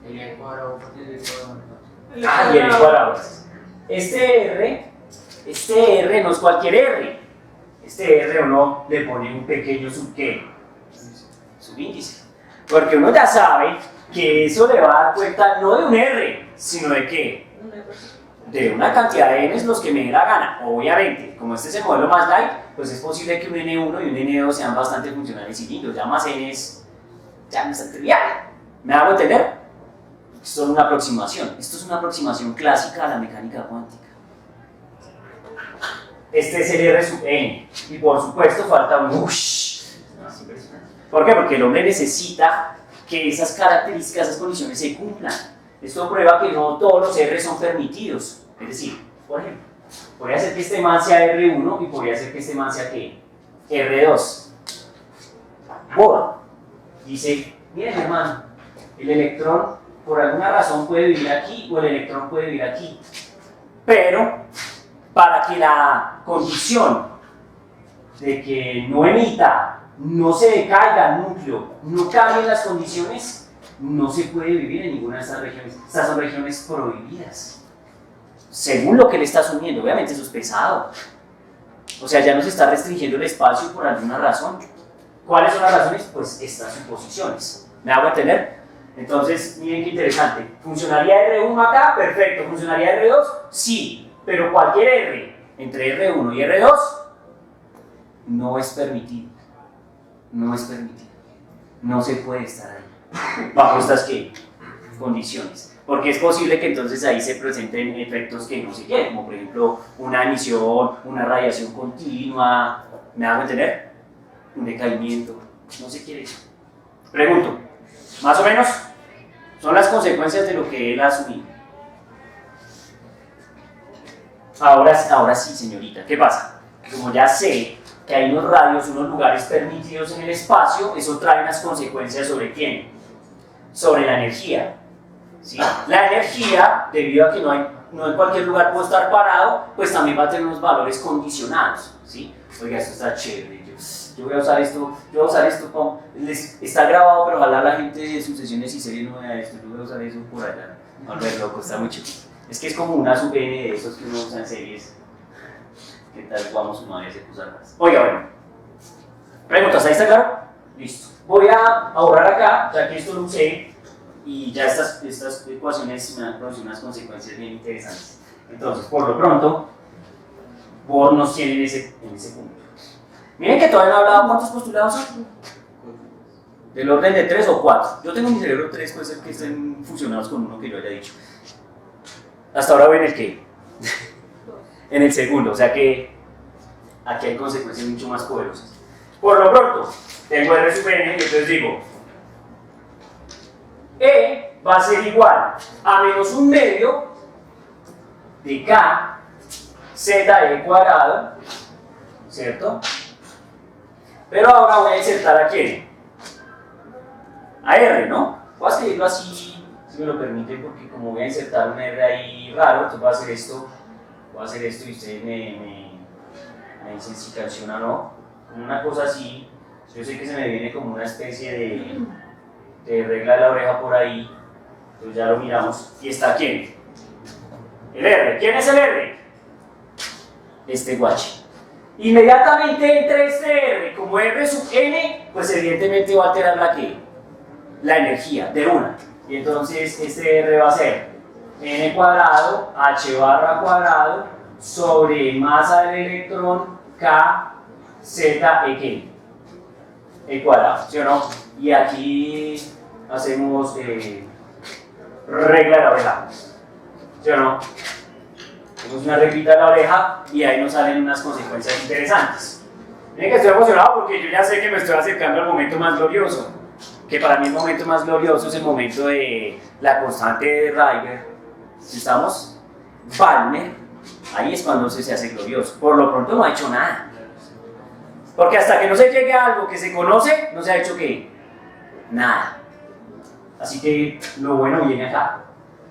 El cuadrado porque el cuadrado. y el cuadrado. Este R no es cualquier R. Este R uno le pone un pequeño subíndice. Porque uno ya sabe que eso le va a dar cuenta no de un R, sino de qué? De una cantidad de N's los que me dé la gana. Obviamente, como este es el modelo más light, pues es posible que un N1 y un N2 sean bastante funcionales y lindos. Ya más N's, ya no es tan trivial. ¿Me hago entender? Esto es una aproximación. Esto es una aproximación clásica a la mecánica cuántica. Este es el R sub N. Y por supuesto falta un ush. ¿Por qué? Porque el hombre necesita que esas características, esas condiciones se cumplan. Esto prueba que no todos los R son permitidos. Es decir, por ejemplo, podría ser que este man sea R1 y podría ser que este man sea ¿qué? R2. Bohr dice, miren hermano, el electrón por alguna razón puede vivir aquí o el electrón puede vivir aquí. Pero para que la condición de que no emita, no se decaiga el núcleo, no cambien las condiciones, no se puede vivir en ninguna de estas regiones. Estas son regiones prohibidas. Según lo que él está asumiendo, obviamente eso es pesado. O sea, ya nos está restringiendo el espacio por alguna razón. ¿Cuáles son las razones? Pues estas suposiciones. ¿Me hago entender? Entonces, miren qué interesante. ¿Funcionaría R1 acá? Perfecto. ¿Funcionaría R2? Sí. Pero cualquier R entre R1 y R2 no es permitido. No es permitido. No se puede estar ahí. ¿Bajo estas qué? Condiciones. Porque es posible que entonces ahí se presenten efectos que no se quieren, como por ejemplo una emisión, una radiación continua. ¿Me hago entender? Un decaimiento. No se quiere eso. Pregunto, más o menos, son las consecuencias de lo que él ha asumido. Ahora sí, señorita, ¿qué pasa? Como ya sé que hay unos radios, unos lugares permitidos en el espacio, eso trae unas consecuencias sobre quién, sobre la energía. ¿Sí? La energía, debido a que no en cualquier lugar puede estar parado, pues también va a tener unos valores condicionados. ¿Sí? Oiga, esto está chévere. Yo voy a usar esto, está grabado, pero ojalá la gente de sucesiones y series no vea esto. Yo voy a usar eso por allá. A ver, loco, está muy chiquito. Es que es como una sub-N de esos que uno usa en series. ¿Qué tal? Vamos una vez a usar más. Oiga, bueno. ¿Preguntas? ¿Ahí está claro? Listo. Voy a borrar acá, ya que esto lo usé, y ya estas ecuaciones me han producido unas consecuencias bien interesantes. Entonces, por lo pronto, Bohr nos tiene en ese punto. Miren que todavía no he hablado cuántos postulados son. Del orden de 3 o 4. Yo tengo en mi cerebro 3, puede ser que estén fusionados con uno que yo haya dicho. Hasta ahora voy en el qué. En el segundo, o sea que aquí hay consecuencias mucho más poderosas. Por lo pronto, tengo R sub n y entonces digo E va a ser igual a menos un medio de K Z E cuadrado, ¿cierto? Pero ahora voy a insertar a quién? A R, ¿no? Voy a escribirlo así, si me lo permiten, porque como voy a insertar un R ahí raro, entonces voy a hacer esto y ustedes me dicen si calciona o no. Una cosa así, yo sé que se me viene como una especie de regla de la oreja por ahí, entonces ya lo miramos. ¿Y está quién? El R. ¿Quién es el R? Este guache. Inmediatamente entre este R como R sub n, pues evidentemente va a alterar la energía de una. Y entonces este R va a ser n cuadrado h barra cuadrado sobre masa del electrón K Z E cuadrado, ¿sí o no? Y aquí hacemos regla de la oreja, ¿sí o no? Hacemos una reglita de la oreja y ahí nos salen unas consecuencias interesantes. Miren que estoy emocionado porque yo ya sé que me estoy acercando al momento más glorioso, que para mí el momento más glorioso es el momento de la constante de Rydberg. ¿Estamos? Balmer, ahí es cuando se hace glorioso. Por lo pronto no ha hecho nada. Porque hasta que no se llegue a algo que se conoce, no se ha hecho ¿qué? Nada. Así que lo bueno viene acá.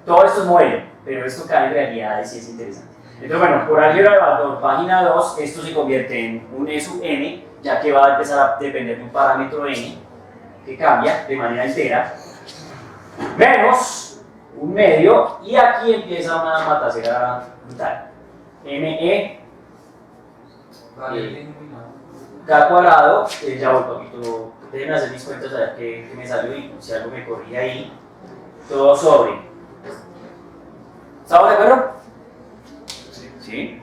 Todo esto es modelo, pero esto cae en realidades y es interesante. Entonces, bueno, por álgebra de Baldor, página 2, esto se convierte en un E sub n, ya que va a empezar a depender de un parámetro n, que cambia de manera entera, menos un medio, y aquí empieza una matacera brutal. ME K cuadrado, ya voy poquito, déjenme hacer mis cuentas a ver qué me salió y si algo me corría ahí, todo sobre. ¿Estamos de acuerdo? ¿Sí?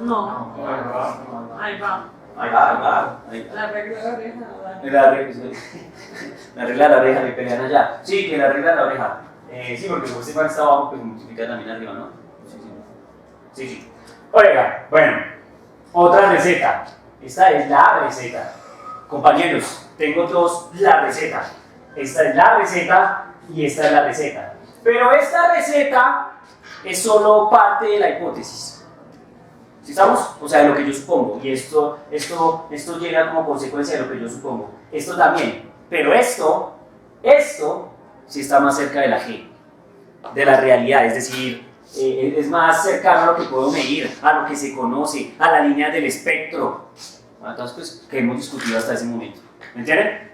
No. Ahí va. Ahí va. La regla de la oreja. La regla de la oreja, me pelean allá. Sí, que la regla de la oreja. Sí, porque como este pan está abajo, pues multiplica también arriba, ¿no? Sí. Oiga, bueno, otra receta. Esta es la receta. Compañeros, tengo la receta. Esta es la receta y esta es la receta. Pero esta receta es solo parte de la hipótesis. ¿Sí estamos? O sea, de lo que yo supongo. Y esto llega como consecuencia de lo que yo supongo. Esto también. Pero esto sí está más cerca de la G, de la realidad. Es decir, es más cercano a lo que puedo medir, a lo que se conoce, a la línea del espectro. A todas las cosas que hemos discutido hasta ese momento. ¿Me entienden?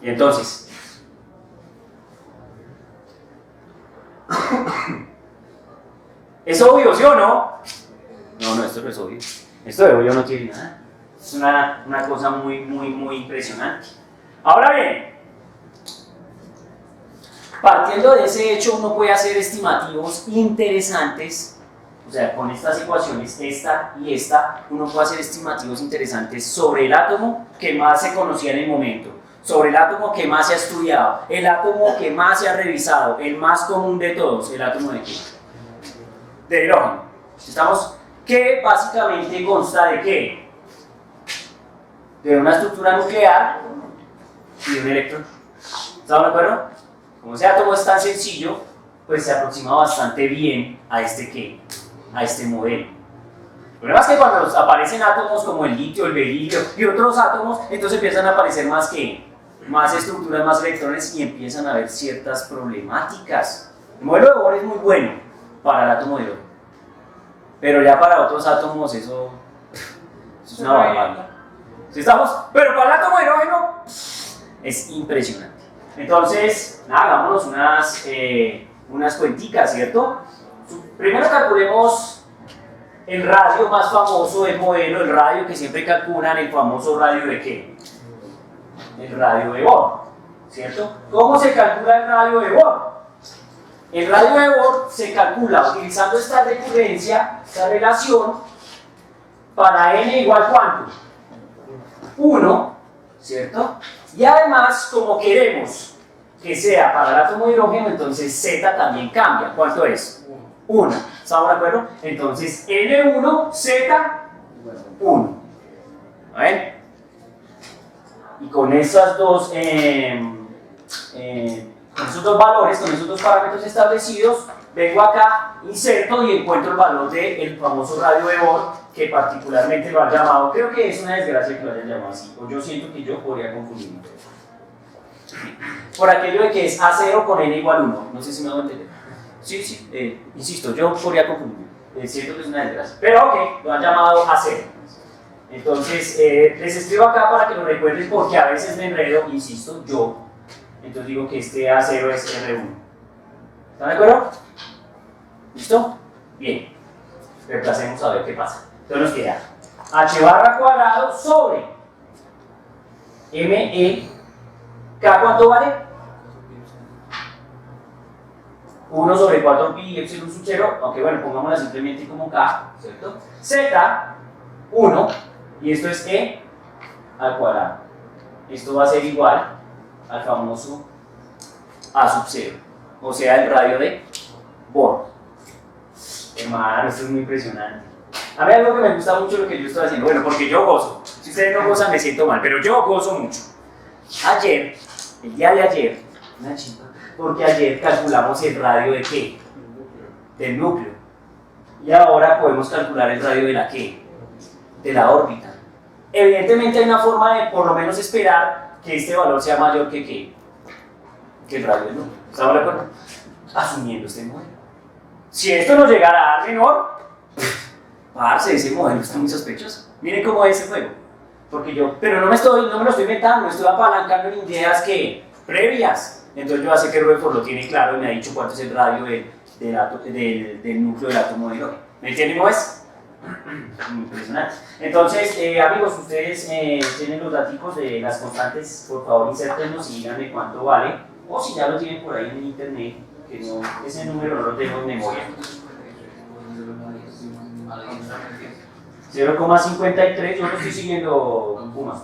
Y entonces, ¿es obvio, sí o no? No, esto no es obvio. Esto de obvio no tiene nada. Es una cosa muy impresionante. Ahora bien, partiendo de ese hecho, uno puede hacer estimativos interesantes. O sea, con estas ecuaciones, esta y esta, uno puede hacer estimativos interesantes sobre el átomo que más se conocía en el momento, sobre el átomo que más se ha estudiado, el átomo que más se ha revisado, el más común de todos, el átomo de qué? De hidrógeno. ¿Estamos? Que básicamente consta de qué? De una estructura nuclear y de un electrón. ¿Estamos de acuerdo? Como ese átomo es tan sencillo, pues se aproxima bastante bien a este qué, a este modelo. El problema es que cuando aparecen átomos como el litio, el berilio y otros átomos, entonces empiezan a aparecer más estructuras, más electrones y empiezan a haber ciertas problemáticas. El modelo de Bohr es muy bueno para el átomo de hidrógeno, pero ya para otros átomos eso es una barbaridad. ¿Sí estamos? Pero para el átomo de hidrógeno es impresionante. Entonces, nada, hagámonos unas cuenticas, ¿cierto? Primero calculemos el radio más famoso del modelo, el radio que siempre calculan, el famoso radio de qué? El radio de Bohr, ¿cierto? ¿Cómo se calcula el radio de Bohr? El radio de Bohr se calcula utilizando esta recurrencia, esta relación, para n igual ¿cuánto? 1, ¿cierto? Y además, como queremos que sea para el átomo de hidrógeno, entonces Z también cambia. ¿Cuánto es? 1. ¿Estamos de acuerdo? Entonces N1, Z1. ¿Ven? Y con esos dos valores, con esos dos parámetros establecidos, vengo acá, inserto y encuentro el valor del famoso radio de Bohr, que particularmente lo han llamado, creo que es una desgracia que lo hayan llamado así, o yo siento que yo podría confundirme. Por aquello de que es A0 con N igual 1, no sé si me voy a entender. Sí, insisto, yo podría confundirme, siento que es una desgracia, pero ok, lo han llamado A0. Entonces, les escribo acá para que lo recuerden porque a veces me enredo, insisto, yo. Entonces digo que este A0 es R1. ¿Están de acuerdo? ¿Listo? Bien. Reemplacemos a ver qué pasa. Entonces nos queda H barra cuadrado sobre ME. ¿K cuánto vale? 1 sobre 4 pi epsilon sub 0, aunque bueno, pongámosla simplemente como K, ¿cierto? Z, 1, y esto es E al cuadrado. Esto va a ser igual al famoso A sub 0, o sea, el radio de Bohr. Hermano, esto es muy impresionante. A mí algo que me gusta mucho lo que yo estoy haciendo, bueno, porque yo gozo. Si ustedes no gozan, me siento mal, pero yo gozo mucho. Ayer, el día de ayer, una chimba, porque ayer calculamos el radio de ¿qué? Del núcleo. Y ahora podemos calcular el radio de la ¿qué? De la órbita. Evidentemente hay una forma de por lo menos esperar que este valor sea mayor que ¿qué? Que el radio del núcleo. ¿Estamos de acuerdo? Asumiendo este modelo. Si esto nos llegara a dar menor, parce, ese modelo está muy sospechoso. Miren cómo es ese juego. Porque yo, pero no me lo estoy inventando, me estoy apalancando en ideas que previas. Entonces yo ya sé que Rutherford lo tiene claro y me ha dicho cuánto es el radio del núcleo del átomo de hidrógeno. ¿Me entienden cómo es? Impresionante. Entonces, amigos, ustedes tienen los datos de las constantes, por favor insértenlos y díganme cuánto vale. O si ya lo tienen por ahí en internet, que no, ese número no lo tengo en memoria. 0,53, yo no estoy siguiendo Pumas.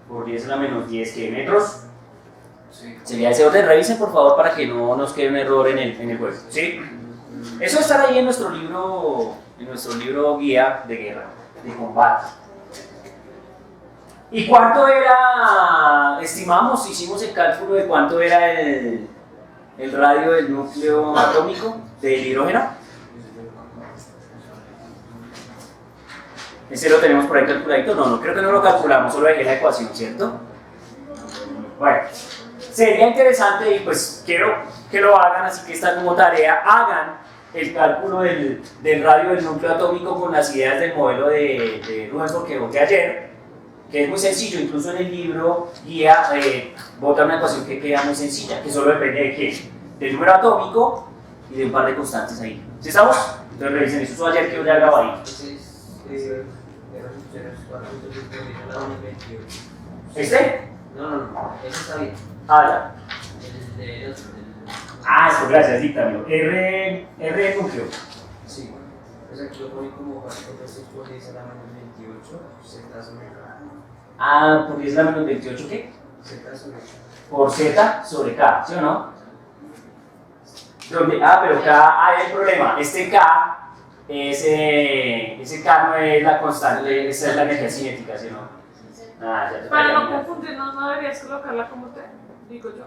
Por 10 a la menos 10, ¿qué metros? Sí. Sería ese orden, revisen por favor para que no nos quede un error en el juego. ¿Sí? Eso estará ahí en nuestro libro guía de guerra, de combate. ¿Y cuánto era, estimamos, hicimos el cálculo de cuánto era el radio del núcleo atómico del hidrógeno? ¿Ese lo tenemos por ahí calculadito? No, creo que no lo calculamos, solo dejé la ecuación, ¿cierto? Bueno, sería interesante y pues quiero que lo hagan, así que está como tarea, hagan el cálculo del radio del núcleo atómico con las ideas del modelo de Rutherford que voté ayer, que es muy sencillo, incluso en el libro guía bota una ecuación que queda muy sencilla, que solo depende de qué, del número atómico y de un par de constantes ahí. ¿Sí estamos? Entonces revisen eso, eso ayer que yo ya grabo ahí. ¿Este? No, ese está bien. Ah, ya. El otro. Eso, gracias, díctamelo. R de núcleo. Sí. Pues aquí lo ponen como básico, pues es por 10 a la menos 28, Z sobre K. Porque es la menos 28, ¿qué? Z sobre K. Por Z sobre K, ¿sí o no? Pero K, hay el problema. Este K, ese K no es la constante, esa es la energía cinética, ¿sí o no? Ya Para no confundirnos, no deberías colocarla como T, digo yo.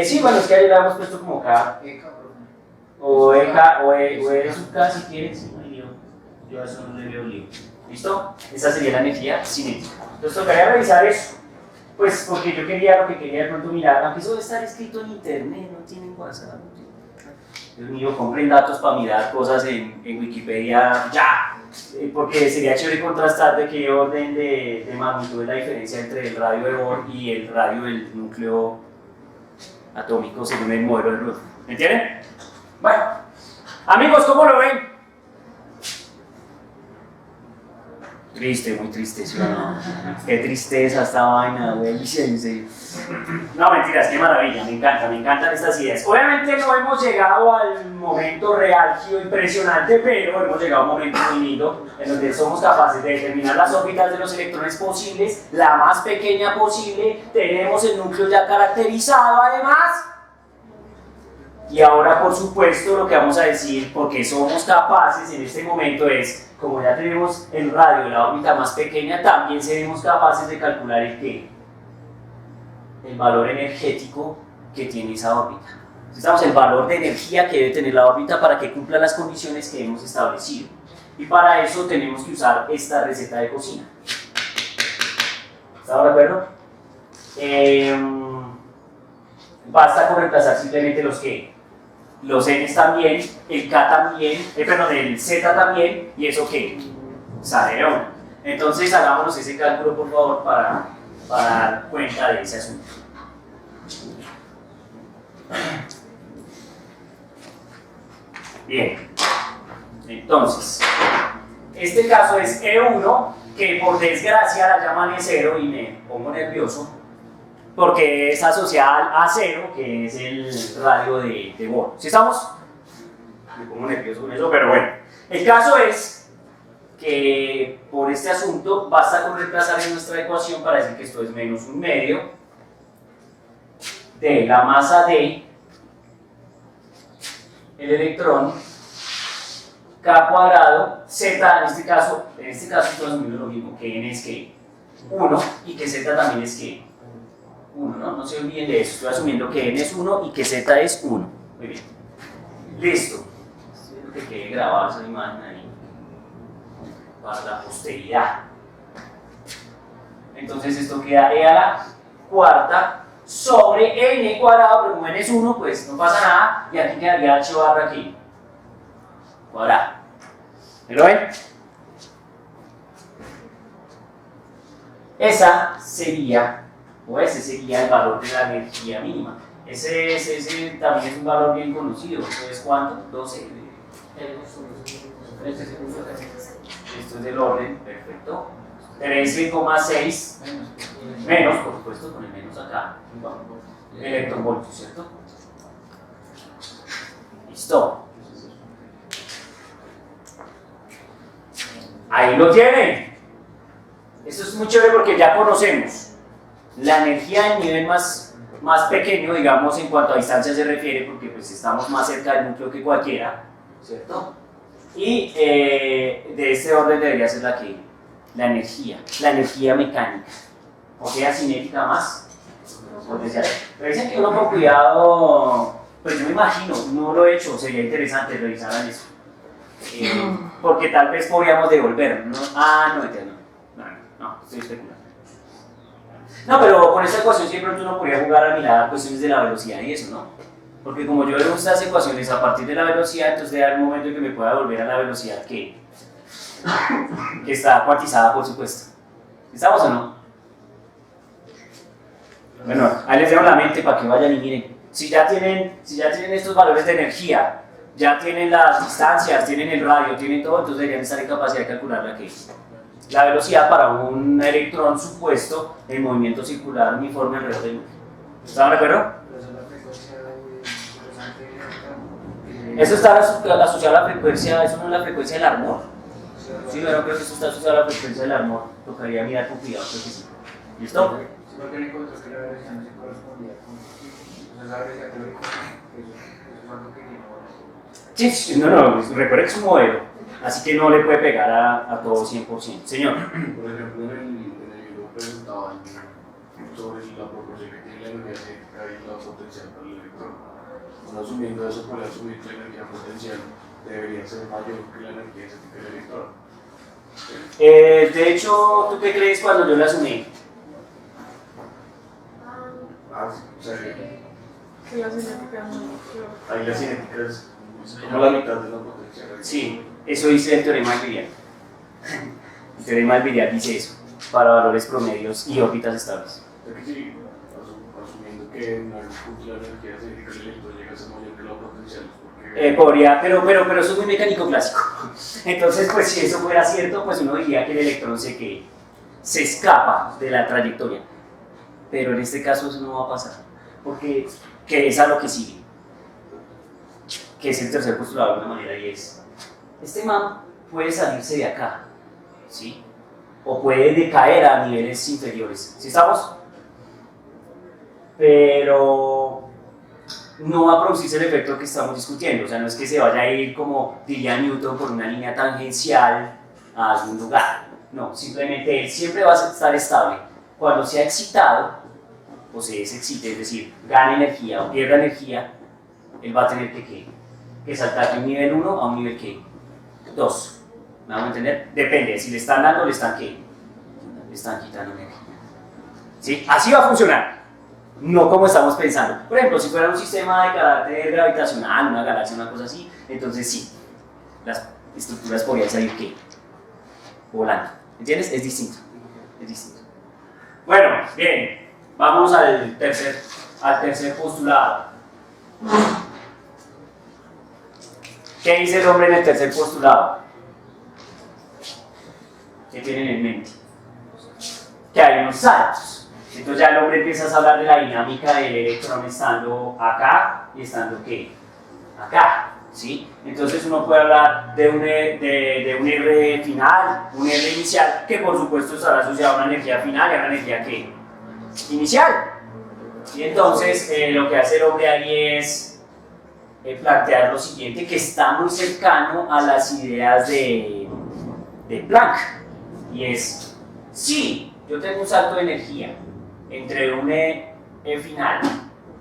Sí, bueno, es que ahí la hemos puesto como K. O EK, o E sub K si quieres, sí, no hay lío. Yo a eso no le veo lío. ¿Listo? Esa sería la energía cinética. Entonces tocaría revisar eso. Pues porque yo quería, lo que quería de pronto mirar, aunque eso debe estar escrito en internet, no tienen WhatsApp, no tienen... Dios mío, compren datos para mirar cosas en Wikipedia ya, porque sería chévere contrastar de qué orden de magnitud es la diferencia entre el radio de Bohr y el radio del núcleo atómico según el modelo de Rutherford. ¿Me entienden? Bueno, amigos, ¿cómo lo ven? Triste, muy triste, ¿sí o no? Qué tristeza esta vaina, güey. No, mentiras, qué maravilla, me encantan estas ideas. Obviamente no hemos llegado al momento real, impresionante, pero hemos llegado a un momento muy lindo en donde somos capaces de determinar las órbitas de los electrones posibles, la más pequeña posible, tenemos el núcleo ya caracterizado además. Y ahora, por supuesto, lo que vamos a decir, porque somos capaces en este momento es, como ya tenemos el radio de la órbita más pequeña, también seremos capaces de calcular el valor energético que tiene esa órbita. Estamos el valor de energía que debe tener la órbita para que cumpla las condiciones que hemos establecido. Y para eso tenemos que usar esta receta de cocina. ¿Estamos de acuerdo? Basta con reemplazar simplemente los N también, el K también, el Z también, y eso ¿qué? Sale de 1. Entonces hagámonos ese cálculo por favor para dar cuenta de ese asunto. Bien, entonces, este caso es E1, que por desgracia la llaman E0 y me pongo nervioso, porque es asociada al A0, que es el radio de Bohr. ¿Sí estamos? Me pongo nervioso con eso, pero bueno. El caso es que por este asunto basta con reemplazar en nuestra ecuación para decir que esto es menos 1/2 de la masa de el electrón K cuadrado, Z en este caso estoy asumiendo lo mismo, que N es que 1 y que Z también es que 1, ¿no? No se olviden de eso, estoy asumiendo que N es 1 y que Z es 1. Muy bien. Listo. Espero que quede grabada esa imagen ahí para la posteridad. Entonces esto queda E a la cuarta sobre N cuadrado, pero como N es 1, pues no pasa nada, y aquí quedaría H barra aquí, cuadrado. ¿Me lo ven? Esa sería, o ese sería el valor de la energía mínima. Ese también es un valor bien conocido. ¿Es cuánto? 12. Esto es del orden, perfecto. 13,6 menos, por supuesto, con el menos acá, electronvoltios, ¿cierto? Listo. Ahí lo tienen. Esto es muy chévere porque ya conocemos la energía del nivel más pequeño, digamos, en cuanto a distancia se refiere, porque pues estamos más cerca del núcleo que cualquiera, ¿cierto? Y de este orden debería ser la energía mecánica. o sea cinética más potencial. Pero dicen que uno con cuidado, pues yo me imagino, no lo he hecho, sería interesante revisar eso. Porque tal vez podríamos devolver, ¿no? No, estoy especulando. No, pero con esta ecuación siempre uno podría jugar a mirar cuestiones de la velocidad y eso, ¿no? Porque como yo veo estas ecuaciones a partir de la velocidad, entonces debe haber un momento en que me pueda volver a la velocidad que está cuantizada, por supuesto. ¿Estamos o no? Bueno, ahí les dejo la mente para que vayan y miren. Si ya tienen estos valores de energía, ya tienen las distancias, tienen el radio, tienen todo, entonces deberían estar en capacidad de calcular la velocidad para un electrón supuesto en movimiento circular uniforme alrededor del núcleo. ¿Están de acuerdo? Pero esa es la frecuencia de Eso está asociado a la frecuencia, eso no es la frecuencia del armor. Sí, bueno, creo que eso está asociado a la frecuencia del armor. Tocaría mirar con cuidado, creo que sí. ¿Listo? Sí, porque le encontró que la velocidad no se correspondía con esa velocidad teórica. Eso es algo que tiene. Sí, no, recuerde que es un modelo, así que no le puede pegar a todo 100%. Señor. Por ejemplo, en el libro presentaban sobre la proporción que tiene la energía cinética y la potencial para el electrón. Uno asumiendo eso, puede asumir que la energía potencial debería ser mayor que la energía cinética del electrón. De hecho, ¿tú qué crees cuando yo la asumí? O sea, Que la cinética no. ahí la cinética es como la mitad de la potencial. Sí, eso dice el teorema de Virial. El teorema de Virial dice eso, para valores promedios y órbitas estables. O sea que sí, asumiendo que en algún punto la energía cinética del electrón llega a ser mayor que la potencial. Podría, pero eso es muy mecánico clásico. Entonces, pues si eso fuera cierto, pues uno diría que el electrón se escapa de la trayectoria. Pero en este caso eso no va a pasar, porque que es a lo que sigue, que es el tercer postulado de alguna manera, y es, este man puede salirse de acá, ¿sí? O puede decaer a niveles inferiores, ¿sí estamos? Pero no va a producirse el efecto que estamos discutiendo, o sea, no es que se vaya a ir, como diría Newton, por una línea tangencial a algún lugar, no, simplemente él siempre va a estar estable. Cuando sea excitado, o se desexcite, es decir, gana energía o pierda energía, él va a tener que saltar de un nivel 1 a un nivel 2. ¿Me van a entender? Depende, si le están dando, le están quitando energía. ¿Sí? Así va a funcionar, no como estamos pensando. Por ejemplo, si fuera un sistema de carácter gravitacional, una galaxia, una cosa así, entonces sí, las estructuras podrían salir volando. ¿Entiendes? Es distinto. Bueno, bien, vamos al tercer postulado. ¿Qué dice el hombre en el tercer postulado? ¿Qué tienen en mente? Que hay unos saltos. Entonces ya el hombre empieza a hablar de la dinámica del electrón estando acá y estando ¿qué? Acá. ¿Sí? Entonces uno puede hablar de un R final, un R inicial, que por supuesto estará asociado a una energía final y a una energía ¿qué? Inicial. Y entonces lo que hace el hombre ahí es plantear lo siguiente, que está muy cercano a las ideas de Planck, y es, si yo tengo un salto de energía entre un E final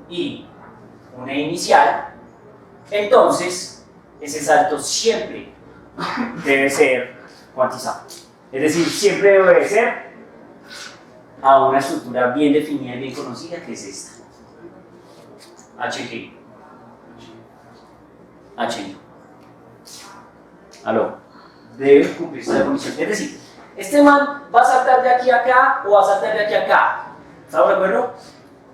y un E inicial, entonces ese salto siempre debe ser cuantizado. Es decir, siempre debe obedecer a una estructura bien definida y bien conocida, que es esta. HG. HI. ¿Aló? Debe cumplirse la condición. Es decir, este man va a saltar de aquí a acá o va a saltar de aquí a acá. ¿Estamos de acuerdo?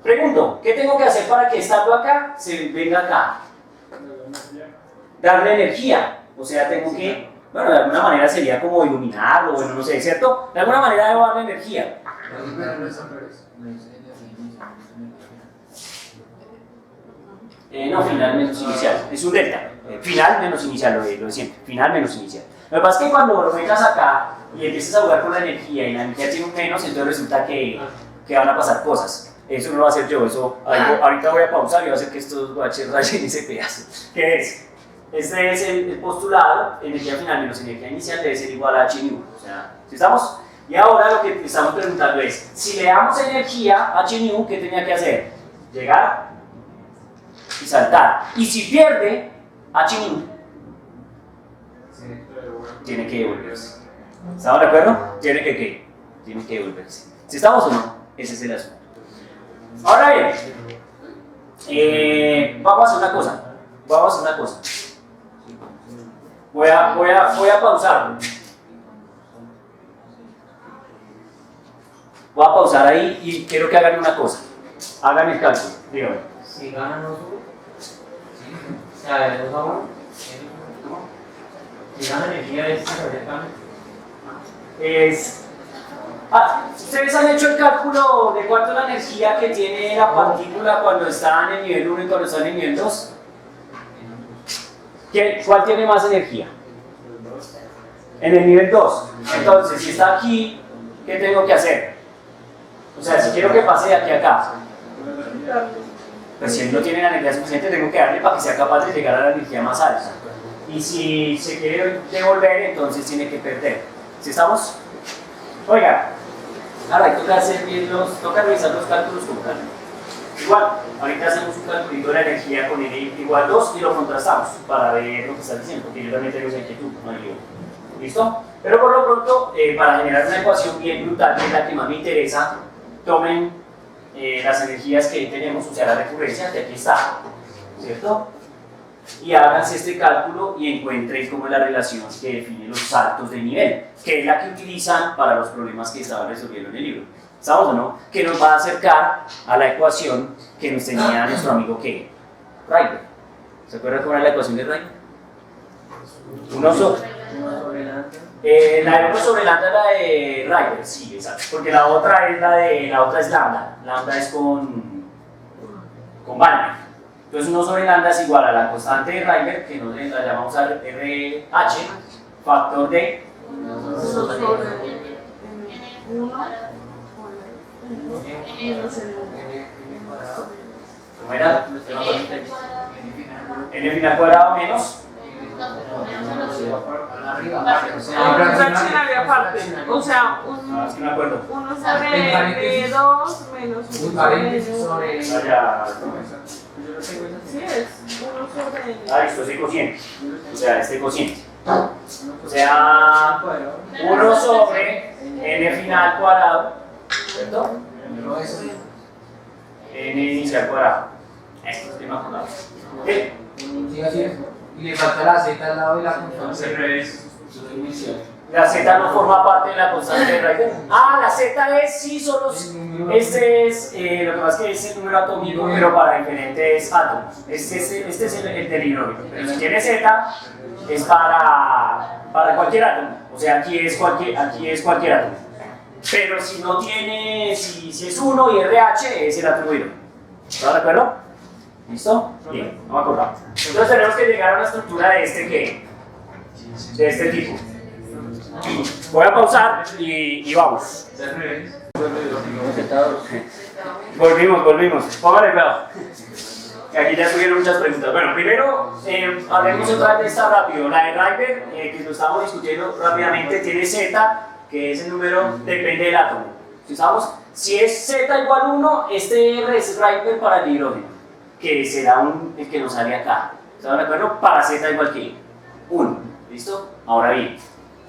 Pregunto, ¿qué tengo que hacer para que estando acá se venga acá? Darle energía. O sea, tengo que, bueno, de alguna manera sería como iluminarlo, bueno, no sé, ¿cierto? De alguna manera debo darle energía. No, final menos inicial, es un delta. Final menos inicial, lo de siempre. Final menos inicial. Lo que pasa es que cuando lo metas acá y empiezas a jugar con la energía y la energía tiene un menos, entonces resulta que van a pasar cosas. Eso no lo va a hacer yo, eso ahorita voy a pausar y voy a hacer que estos guaches rayen ese pedazo. ¿Qué es? Este es el postulado, energía final menos energía inicial debe ser igual a h nu. O sea, ¿sí estamos? Y ahora lo que estamos preguntando es, si le damos energía a hν, ¿qué tenía que hacer? Llegar y saltar. Y si pierde hν, tiene que devolverse. ¿Estamos de acuerdo? Tiene que ¿qué? Tiene que devolverse. ¿Si estamos o no? Ese es el asunto. Ahora bien, vamos a hacer una cosa. Voy a pausarlo. Voy a pausar ahí y quiero que hagan una cosa. Hagan el cálculo. Dígame. Si gana no sube. O sea, ¿es favor? Si gana energía es ¿Ustedes han hecho el cálculo de cuánto es la energía que tiene la partícula cuando está en el nivel 1 y cuando está en el nivel 2? ¿Cuál tiene más energía? En el nivel 2. Entonces, si está aquí, ¿qué tengo que hacer? O sea, si quiero que pase de aquí a acá, pues si él no tiene la energía suficiente, tengo que darle para que sea capaz de llegar a la energía más alta. Y si se quiere devolver, entonces tiene que perder. ¿Sí estamos? Oiga, ahora toca revisar los cálculos con calma. Igual, ahorita hacemos un calculito de la energía con N igual 2 y lo contrastamos para ver lo que estás diciendo, porque yo también tengo esa inquietud, no hay lío. ¿Listo? Pero por lo pronto, para generar una ecuación bien brutal, que es la que más me interesa, tomen las energías que tenemos, o sea, la recurrencia, que aquí está, ¿cierto? Y háganse este cálculo y encuentren cómo es la relación que define los saltos de nivel, que es la que utilizan para los problemas que estaban resolviendo en el libro. ¿Estamos o no? Que nos va a acercar a la ecuación que nos tenía nuestro amigo ¿qué? Rayleigh. ¿Se acuerdan cómo era la ecuación de Rayleigh? La de 1 sobre lambda es la de Rayleigh, sí, exacto. Porque la otra es lambda. Lambda es con Balmer. Entonces 1 sobre lambda es igual a la constante de Rayleigh, que nos la llamamos RH, factor de 1 sobre 1 ¿cómo era? N final cuadrado menos fraccionaria aparte. O sea, es que no me acuerdo. 1 sobre 2 menos 1 sobre Sí es, 1 sobre Listo, ese cociente. O sea, este cociente. O sea, 1 sobre N final cuadrado, ¿cierto? N inicial cuadrado. Esto es tema cuadrado. ¿Qué? Sí, así es. Y le falta la z al lado de la constante. La z no forma parte de la constante de Rayleigh. La z es, sí, son los. Este es, lo que pasa es que es el número atómico, pero para diferentes átomos. Este es el del hidrógeno. Pero si tiene z, es para cualquier átomo. O sea, aquí es cualquier átomo. Pero si no tiene, si es 1 y RH, es el átomo hidrógeno. ¿Estás de acuerdo? ¿Listo? Bien, no me acordamos. Entonces tenemos que llegar a una estructura de este tipo. Voy a pausar y vamos. Volvimos. Póngale cuidado. Aquí ya subieron muchas preguntas. Bueno, primero hablemos otra vez de esta rápido. La de Rayleigh, que lo estamos discutiendo rápidamente, tiene Z, que es el número, depende del átomo. Si es Z igual 1, este R es Rayleigh para el hidrógeno, que será el que nos sale acá. ¿Están de acuerdo? Para Z igual que 1. ¿Listo? Ahora bien,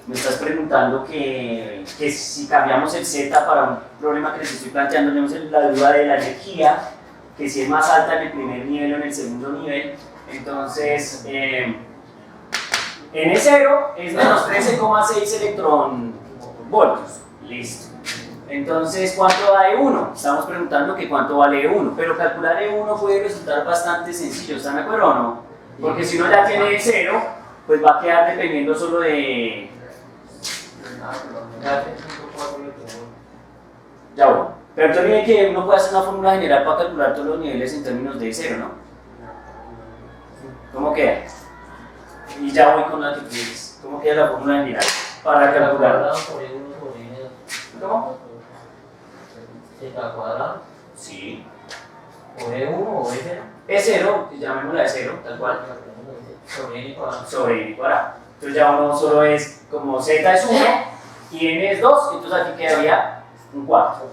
me estás preguntando que si cambiamos el Z para un problema que les estoy planteando, tenemos la duda de la energía, que si es más alta en el primer nivel o en el segundo nivel. Entonces, N0 es menos 13,6 electronvoltios. Listo. Entonces, ¿cuánto da E1? Estamos preguntando que cuánto vale E1, pero calcular E1 puede resultar bastante sencillo, ¿están de acuerdo o no? Porque si uno ya tiene E0, pues va a quedar dependiendo solo de... Ya voy. Pero entonces miren que uno puede hacer una fórmula general para calcular todos los niveles en términos de E0, ¿no? ¿Cómo queda? Y ya voy con la que quieres. ¿Cómo queda la fórmula general para calcular? ¿Cómo? Z cuadrado. Sí. ¿O E1 o E0? E0, llamémosla E0, tal cual. Sobre N cuadrado. Sobre N cuadrado. Entonces ya uno solo es, como Z es 1, y n es 2, entonces aquí quedaría un cuarto.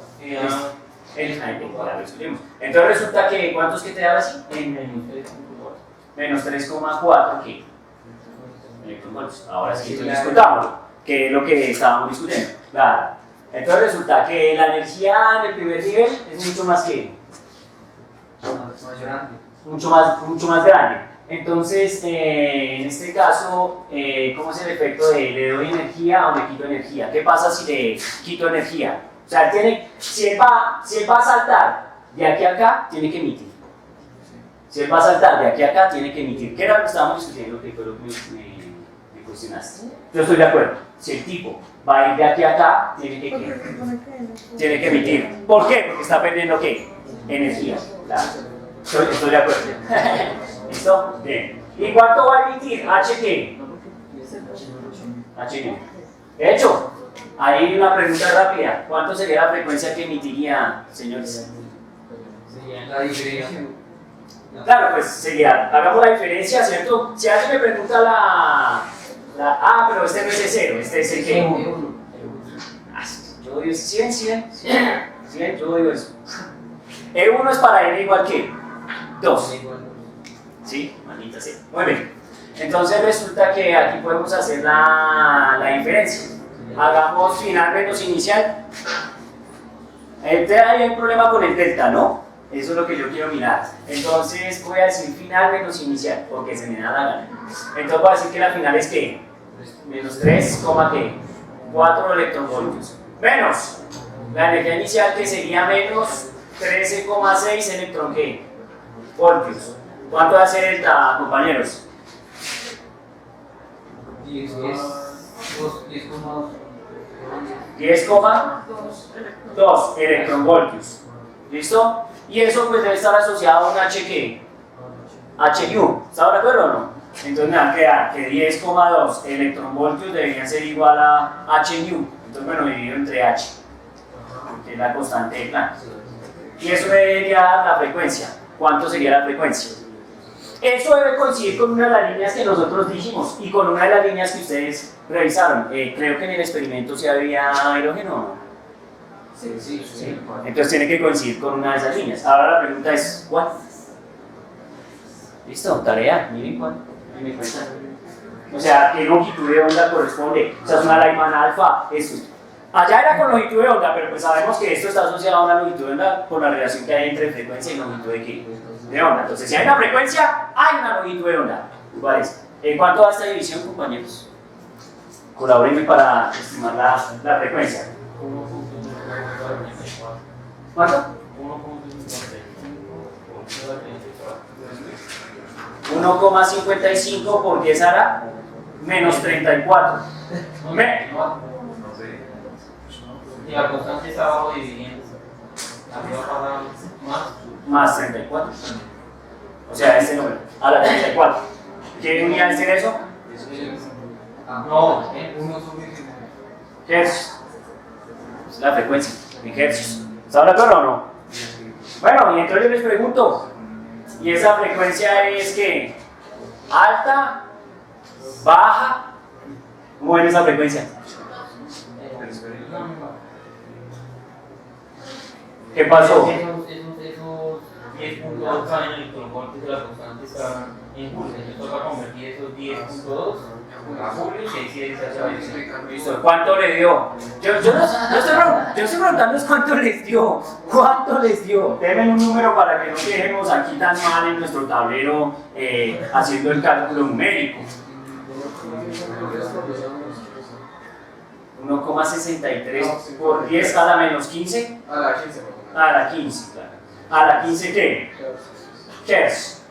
Entonces resulta que, ¿cuántos que te da así? Menos 3,4 ¿qué? Electronvoltios. Ahora sí, entonces discutámoslo, que es lo que estábamos discutiendo. Claro. Entonces resulta que la energía en el primer nivel es mucho más que, mucho más grande. Entonces, en este caso, ¿cómo es el efecto de le doy energía o le quito energía? ¿Qué pasa si le quito energía? O sea, si él va a saltar de aquí a acá, tiene que emitir. Si él va a saltar de aquí a acá, tiene que emitir. ¿Qué era lo que estábamos discutiendo? Que fue lo que me cuestionaste. Yo estoy de acuerdo. Si el tipo va a ir de aquí a acá, tiene que emitir. ¿Por qué? Porque está perdiendo ¿qué? Energía. Claro. Estoy de acuerdo. ¿Listo? Bien. ¿Y cuánto va a emitir? ¿H qué? H. Hecho. Ahí una pregunta rápida. ¿Cuánto sería la frecuencia que emitiría, señores? La diferencia. Claro, pues sería, hagamos la diferencia, ¿cierto? Si alguien me pregunta pero este no es el 0, este es el qué. Yo digo 100, yo digo eso. E1 es para n igual que 2. ¿Sí? Maldita sea. Muy bien. Entonces resulta que aquí podemos hacer la diferencia. Hagamos final menos inicial. Ahí hay un problema con el delta, ¿no? Eso es lo que yo quiero mirar. Entonces voy a decir final menos inicial, porque se me da la gana. Entonces voy a decir que la final es ¿qué? Menos 3,4 electronvoltios. Menos la energía inicial, que sería menos 13,6 electronvoltios. ¿Cuánto va a ser delta, compañeros? 10,2 electronvoltios. ¿Listo? Y eso pues debe estar asociado a un H ¿qué? HU. ¿Está de acuerdo o no? Entonces me va a quedar que 10,2 electronvoltios deberían ser igual a HU. Entonces bueno, dividido entre H, que es la constante de Planck. Y eso me debería dar la frecuencia. ¿Cuánto sería la frecuencia? Eso debe coincidir con una de las líneas que nosotros dijimos y con una de las líneas que ustedes revisaron. Creo que en el experimento sí había hidrógeno, ¿no? Sí. Entonces tiene que coincidir con una de esas líneas. Ahora la pregunta es, ¿cuál? Listo, tarea, miren cuál. Me cuentan. O sea, ¿qué longitud de onda corresponde? O sea, es una Lyman alfa, esto. Allá era con longitud de onda, pero pues sabemos que esto está asociado a una longitud de onda por la relación que hay entre frecuencia y longitud de ¿qué? De onda. Entonces, si hay una frecuencia, hay una longitud de onda. ¿Cuál es? ¿En cuánto va esta división, compañeros? Colabórenme para estimar la frecuencia. ¿Cuánto? 1,55 por 10 hará menos 34. Y la constante está abajo dividiendo. Más 34. O sea, este número. A la 34. ¿Qué unidad es eso? No, Hercios. Es la frecuencia en hercios. ¿Está de acuerdo o no? Bueno, y entonces yo les pregunto, ¿y esa frecuencia es que alta, baja? ¿Cómo ven esa frecuencia? ¿Qué pasó? Esos 10 puntos caen en el electronvoltios de la constante está en Joule. Entonces toca convertir esos 10.2 a Joule y ahí sí se hace. Listo. ¿Cuánto le dio? Yo estoy preguntando cuánto les dio. ¿Cuánto les dio? Denme un número para que no quedemos aquí tan mal en nuestro tablero haciendo el cálculo numérico. 1,63 por 10 a la menos 15. A la 15. A la 15, claro. ¿A la 15 qué? Hertz.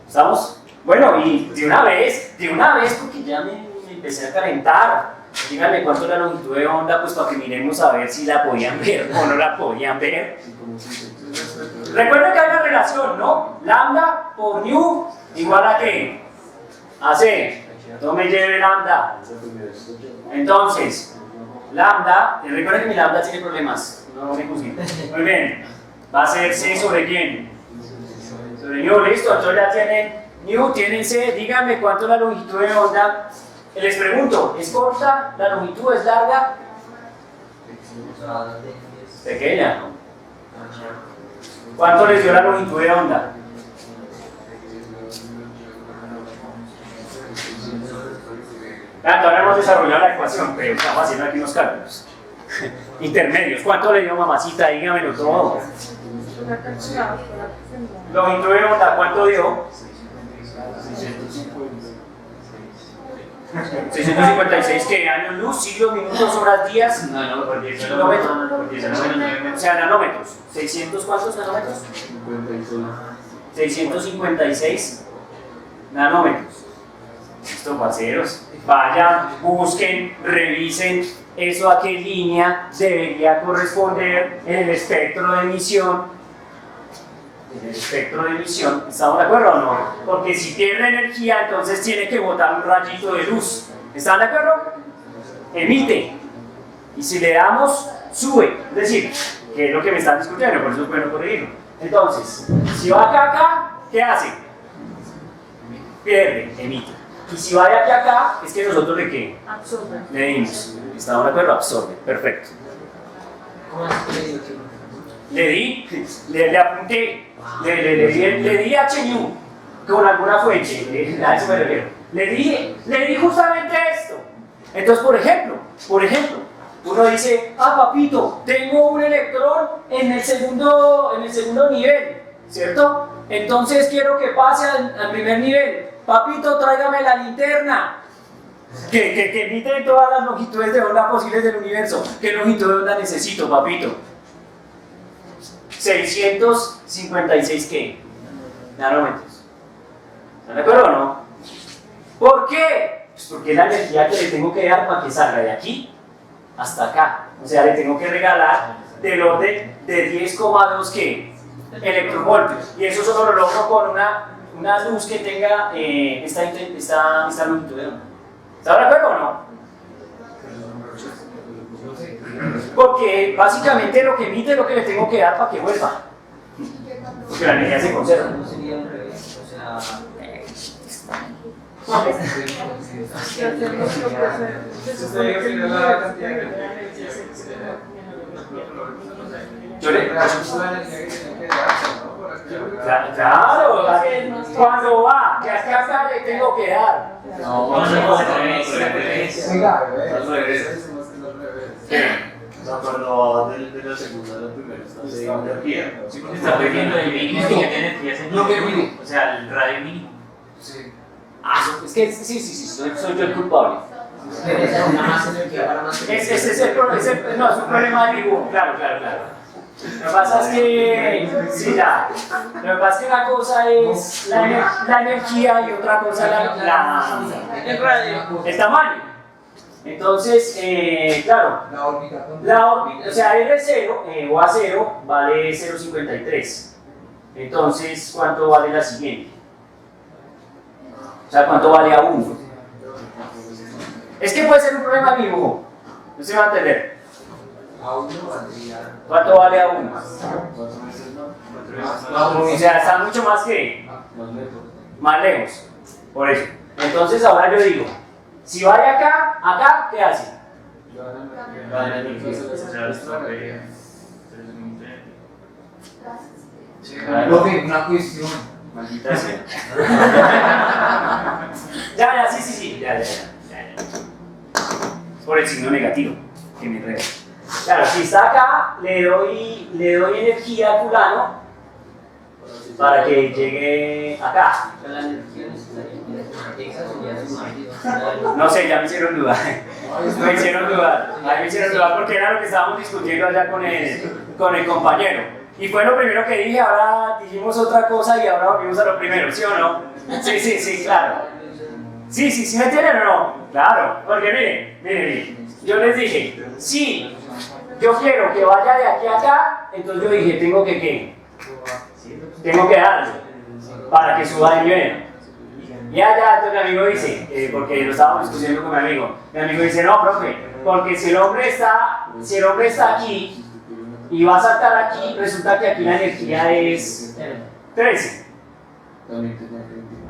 ¿Estamos? Bueno, y de una vez, porque ya me empecé a calentar. Díganme cuánto es la longitud de onda, pues para que miremos a ver si la podían ver o no la podían ver. Recuerden que hay una relación, ¿no? Lambda por nu igual a qué? A C. No me lleve lambda. Entonces, lambda, recuerden que mi lambda tiene problemas. No me juzguen. Muy bien. Va a ser C sobre quién? Sobre nu, listo. Entonces ya tienen nu, tienen C. Díganme cuánto es la longitud de onda Les pregunto, ¿es corta? ¿La longitud es larga? Pequeña, ¿no? ¿Cuánto les dio la longitud de onda? Ahora hemos desarrollado la ecuación, pero estamos haciendo aquí unos cálculos intermedios. ¿Cuánto le dio, mamacita? Dígamelo todo. Una calculada para que se mueva. Longitud de onda, ¿cuánto dio? 656, ¿qué? ¿Años luz, siglos, minutos, horas, días? No, porque eso Kilómetros. no. O sea, nanómetros. ¿600 cuántos nanómetros? 656 nanómetros. Listo, parceros. Vayan, busquen, revisen eso a qué línea debería corresponder en el espectro de emisión. En el espectro de emisión, ¿estamos de acuerdo o no? Porque si pierde energía, entonces tiene que botar un rayito de luz. ¿Están de acuerdo? Emite. Y si le damos, sube. Es decir, que es lo que me están discutiendo, por eso es bueno corregirlo. Entonces, si va acá, acá, ¿qué hace? Pierde, emite. Y si va de aquí a acá, es que nosotros le qué? Absorbe. Le dimos. ¿Estamos de acuerdo? Absorbe. Perfecto. ¿Cómo es que le digo que Le di, le apunté, le di a Cheñú con alguna fuente, a eso me refiero. Le di justamente esto. Entonces, por ejemplo, uno dice, papito, tengo un electrón en el segundo nivel, ¿cierto? Entonces quiero que pase al primer nivel. Papito, tráigame la linterna. Que emite todas las longitudes de onda posibles del universo. ¿Qué longitud de onda necesito, papito? 656 ¿qué? Nanómetros. ¿Están de acuerdo o no? ¿Por qué? Pues porque es la energía que le tengo que dar para que salga de aquí hasta acá. O sea, le tengo que regalar del orden de 10,2 ¿qué? Electronvoltios. Y eso solo lo logro con una luz que tenga esta longitud de onda. ¿Están de acuerdo o no? Porque básicamente lo que emite es lo que le tengo que dar para que vuelva. Porque la energía se conserva. no sería al revés? O sea, Y hacer lo que se supone que el universo genera energía se genera. Yo le... Claro, Claro, cuando va, que acá le tengo que dar. O sea, cuando va de la segunda a la primera, está haciendo energía. Sí, porque está perdiendo el mínimo que ya tiene energía centrífuga. O sea, el radio mínimo. Es que soy yo el culpable. una más energía para más Ese es el problema, no, es un problema de dibujo, claro. Lo que pasa es que, sí, ya. Lo que pasa es que una cosa es la energía y otra cosa El radio. el tamaño. Entonces, claro, la órbita. o sea, R0 o A0 vale 0,53. Entonces, ¿cuánto vale la siguiente? O sea, ¿cuánto vale A1? Es que puede ser un problema de dibujo. No se va a entender. ¿Cuánto vale A1? O sea, está mucho más que más lejos. Por eso. Entonces, ahora yo digo, si va de acá, ¿qué hace? Una cuestión. Maldita sea. Ya, sí, ya. Por el signo negativo, que me enreda. Claro, si está acá, le doy energía al fulano para que llegue acá. la energía necesaria. Esa sería su máquina. No sé, ya me hicieron dudar. Me hicieron dudar porque era lo que estábamos discutiendo allá con el compañero. Y fue lo primero que dije, ahora dijimos otra cosa y ahora volvimos a lo primero, ¿sí o no? Sí, claro. Sí, ¿me entienden o no? Claro, porque miren, yo les dije, sí, yo quiero que vaya de aquí a acá, entonces yo dije, tengo que darle para que suba de nivel. Ya, entonces mi amigo dice, porque lo estábamos discutiendo con mi amigo dice, no, profe, porque si el hombre está aquí y va a saltar aquí, resulta que aquí la energía es 13.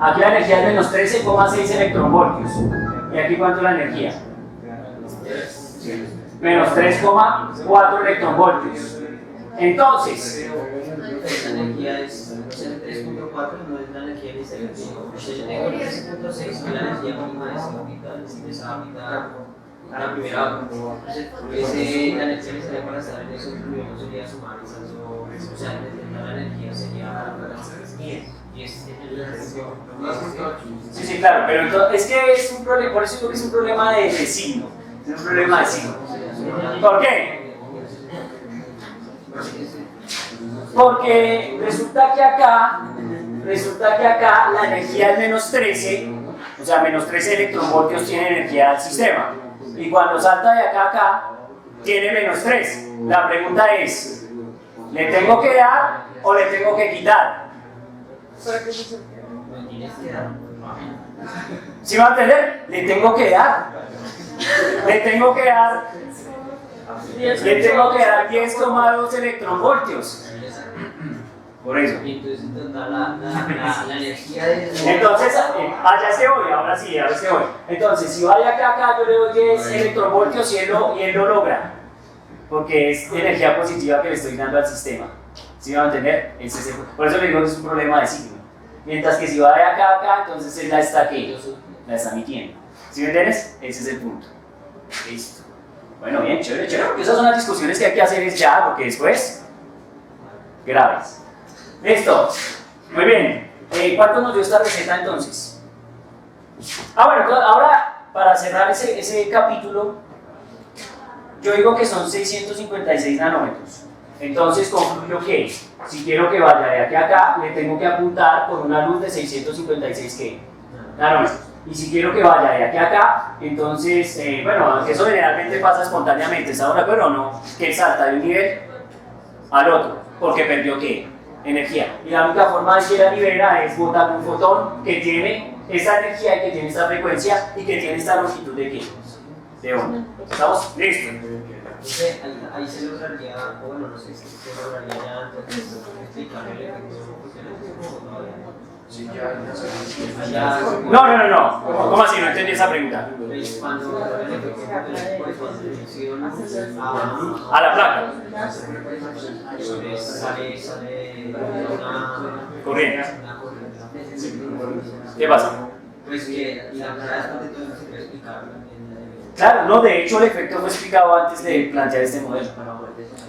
Aquí la energía es menos 13,6 electronvoltios. ¿Y aquí cuánto es la energía? Menos 3,4 electronvoltios. Entonces, La energía es 3.4, no es la energía inicial. O sea, yo tengo 13.6 y la energía mínima es esa mitad, la primera. Entonces, la energía inicial para estar en eso, primero sería sumar esas dos. O sea, la energía sería 10. sí, claro, pero entonces, es que es un problema, por eso digo que es un problema de signo. Es un problema de signo. ¿Por qué? Porque resulta que acá la energía es menos 13, o sea, menos 13 electronvoltios tiene energía del sistema. Y cuando salta de acá a acá, tiene menos 3. La pregunta es, ¿le tengo que dar o le tengo que quitar? ¿Sí va a entender? Le tengo que dar. Le tengo que dar 10,2 electronvoltios. Por eso. Entonces, la energía de. Entonces, allá es que voy, ahora sí, ahora es que voy. Entonces, si va de acá a acá, yo le doy 10 electronvoltios y él lo logra. Porque es energía positiva que le estoy dando al sistema. ¿Sí me va a entender? Por eso le digo que es un problema de signo. Mientras que si va de acá a acá, entonces él la está emitiendo. ¿Sí me entiendes? Ese es el punto. Listo. Bueno, bien, chévere, porque esas son las discusiones que hay que hacer ya, porque después, graves. Listo. Muy bien. ¿Cuánto nos dio esta receta entonces? Bueno, ahora para cerrar ese capítulo, yo digo que son 656 nanómetros. Entonces concluyo que si quiero que vaya de aquí a acá, le tengo que apuntar con una luz de 656 nanómetros. Y si quiero que vaya de aquí a acá, entonces, bueno, eso generalmente pasa espontáneamente, ¿estamos de acuerdo o no? Que salta de un nivel al otro, porque perdió ¿qué? Energía. Y la única forma de que la libera es botar un fotón que tiene esa energía y que tiene esta frecuencia y que tiene esta longitud de ¿qué? De onda. ¿Estamos? Listo. Entonces, ahí se lograría, o bueno, no sé si se lograría ya, entonces, explicar el efecto. Sí, ya No. ¿Cómo así? No entendí esa pregunta. Cuando el efecto A la placa. sale una Corriente. corriente. ¿Qué pasa? Pues que la verdad es que todo se puede explicar. Claro, no, de hecho el efecto fue explicado antes de plantear este modelo.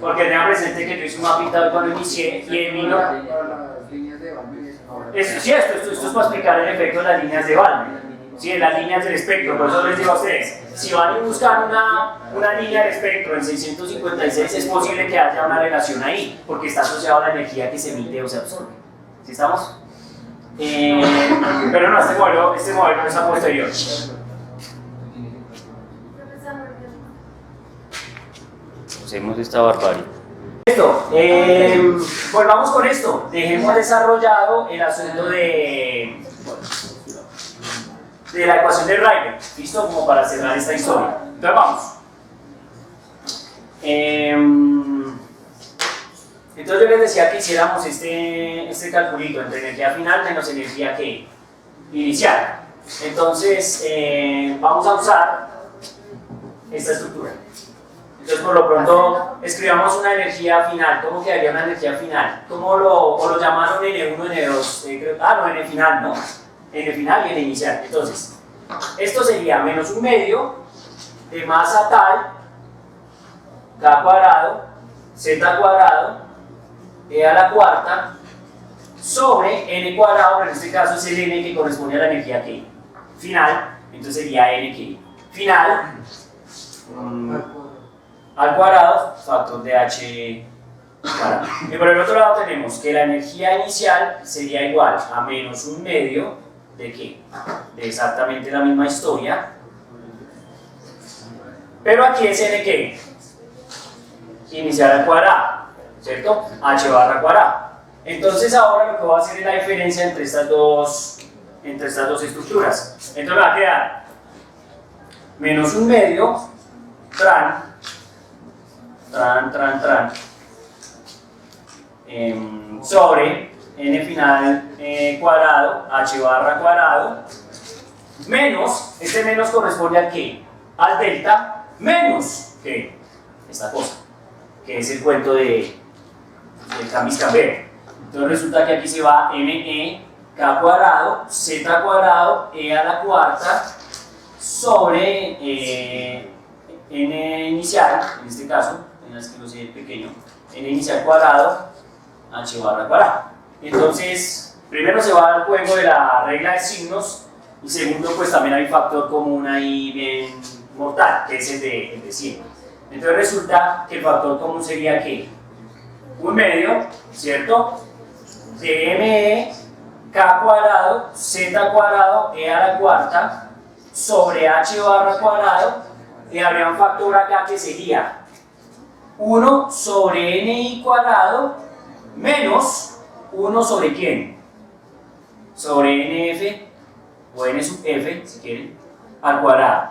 Porque tengan presente que yo hice un mapita hoy cuando inicié y él vino. Para las líneas de Balmer. Esto es para explicar el efecto de las líneas de Balmer. Sí, en las líneas del espectro, por eso les digo a ustedes, si van a buscar una línea del espectro en 656, es posible que haya una relación ahí, porque está asociado a la energía que se emite o se absorbe. ¿Sí estamos? Pero no, este modelo es a posterior. Usemos esta barbarie. Listo, volvamos con esto. Dejemos desarrollado el asunto de la ecuación de Rayleigh. ¿Listo? Como para cerrar esta historia. Entonces vamos. Entonces yo les decía que hiciéramos este calculito entre energía final menos energía que inicial. Entonces vamos a usar esta estructura. Entonces por lo pronto escribamos una energía final. ¿Cómo quedaría una energía final? ¿Cómo lo llamaron N1, N2? N final, no. N final y N inicial. Entonces, esto sería menos un medio de masa tal, K cuadrado, Z cuadrado, E a la cuarta, sobre N cuadrado, pero en este caso es el N que corresponde a la energía K. Final, entonces sería N K. Final, al cuadrado, factor de H cuadrado. Y por el otro lado tenemos que la energía inicial sería igual a menos un medio de ¿qué? De exactamente la misma historia. Pero aquí es N ¿qué? Inicial al cuadrado, ¿cierto? H barra cuadrado. Entonces ahora lo que voy a hacer es la diferencia entre estas dos estructuras. Entonces me va a quedar menos un medio tran sobre n final cuadrado, h barra cuadrado, menos, este menos corresponde al qué, al delta, menos, ¿qué? Esta cosa, que es el cuento de Camis-Cambert. Entonces resulta que aquí se va me k cuadrado, z cuadrado, e a la cuarta, sobre n inicial, en este caso, en la esclerosis pequeño, n inicial cuadrado, h barra cuadrado. Entonces, primero se va al juego de la regla de signos, y segundo, pues también hay un factor común ahí bien mortal, que es el de 100. Entonces resulta que el factor común sería que un medio, ¿cierto? De me k cuadrado, z cuadrado, e a la cuarta, sobre h barra cuadrado, y habría un factor acá que sería 1 sobre ni cuadrado menos 1 sobre ¿quién? Sobre nf o n sub f, si quieren, al cuadrado.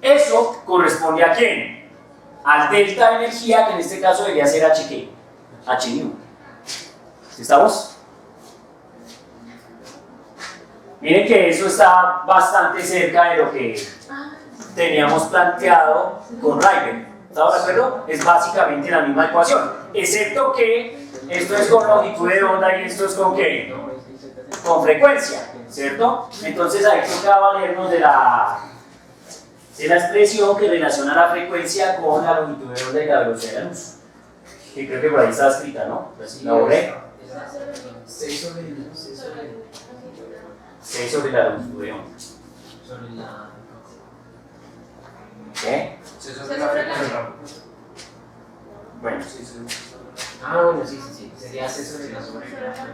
Eso corresponde a ¿quién? Al delta de energía, que en este caso debería ser h ¿qué? H nu. ¿Estamos? Miren que eso está bastante cerca de lo que teníamos planteado con Rayleigh. ¿Estamos de acuerdo? Es básicamente la misma ecuación, excepto que esto es con longitud de onda y esto es con ¿qué? Con frecuencia, ¿cierto? Entonces ahí toca valernos de la expresión que relaciona la frecuencia con la longitud de onda y la velocidad de la luz. Que creo que por ahí está escrita, ¿no? La borré. 6 sobre la longitud de onda. sobre la... ¿Qué? Se sobre la frecuencia. Bueno, Ah, bueno, sí, sí, sí. Sería 6 sobre la sobre.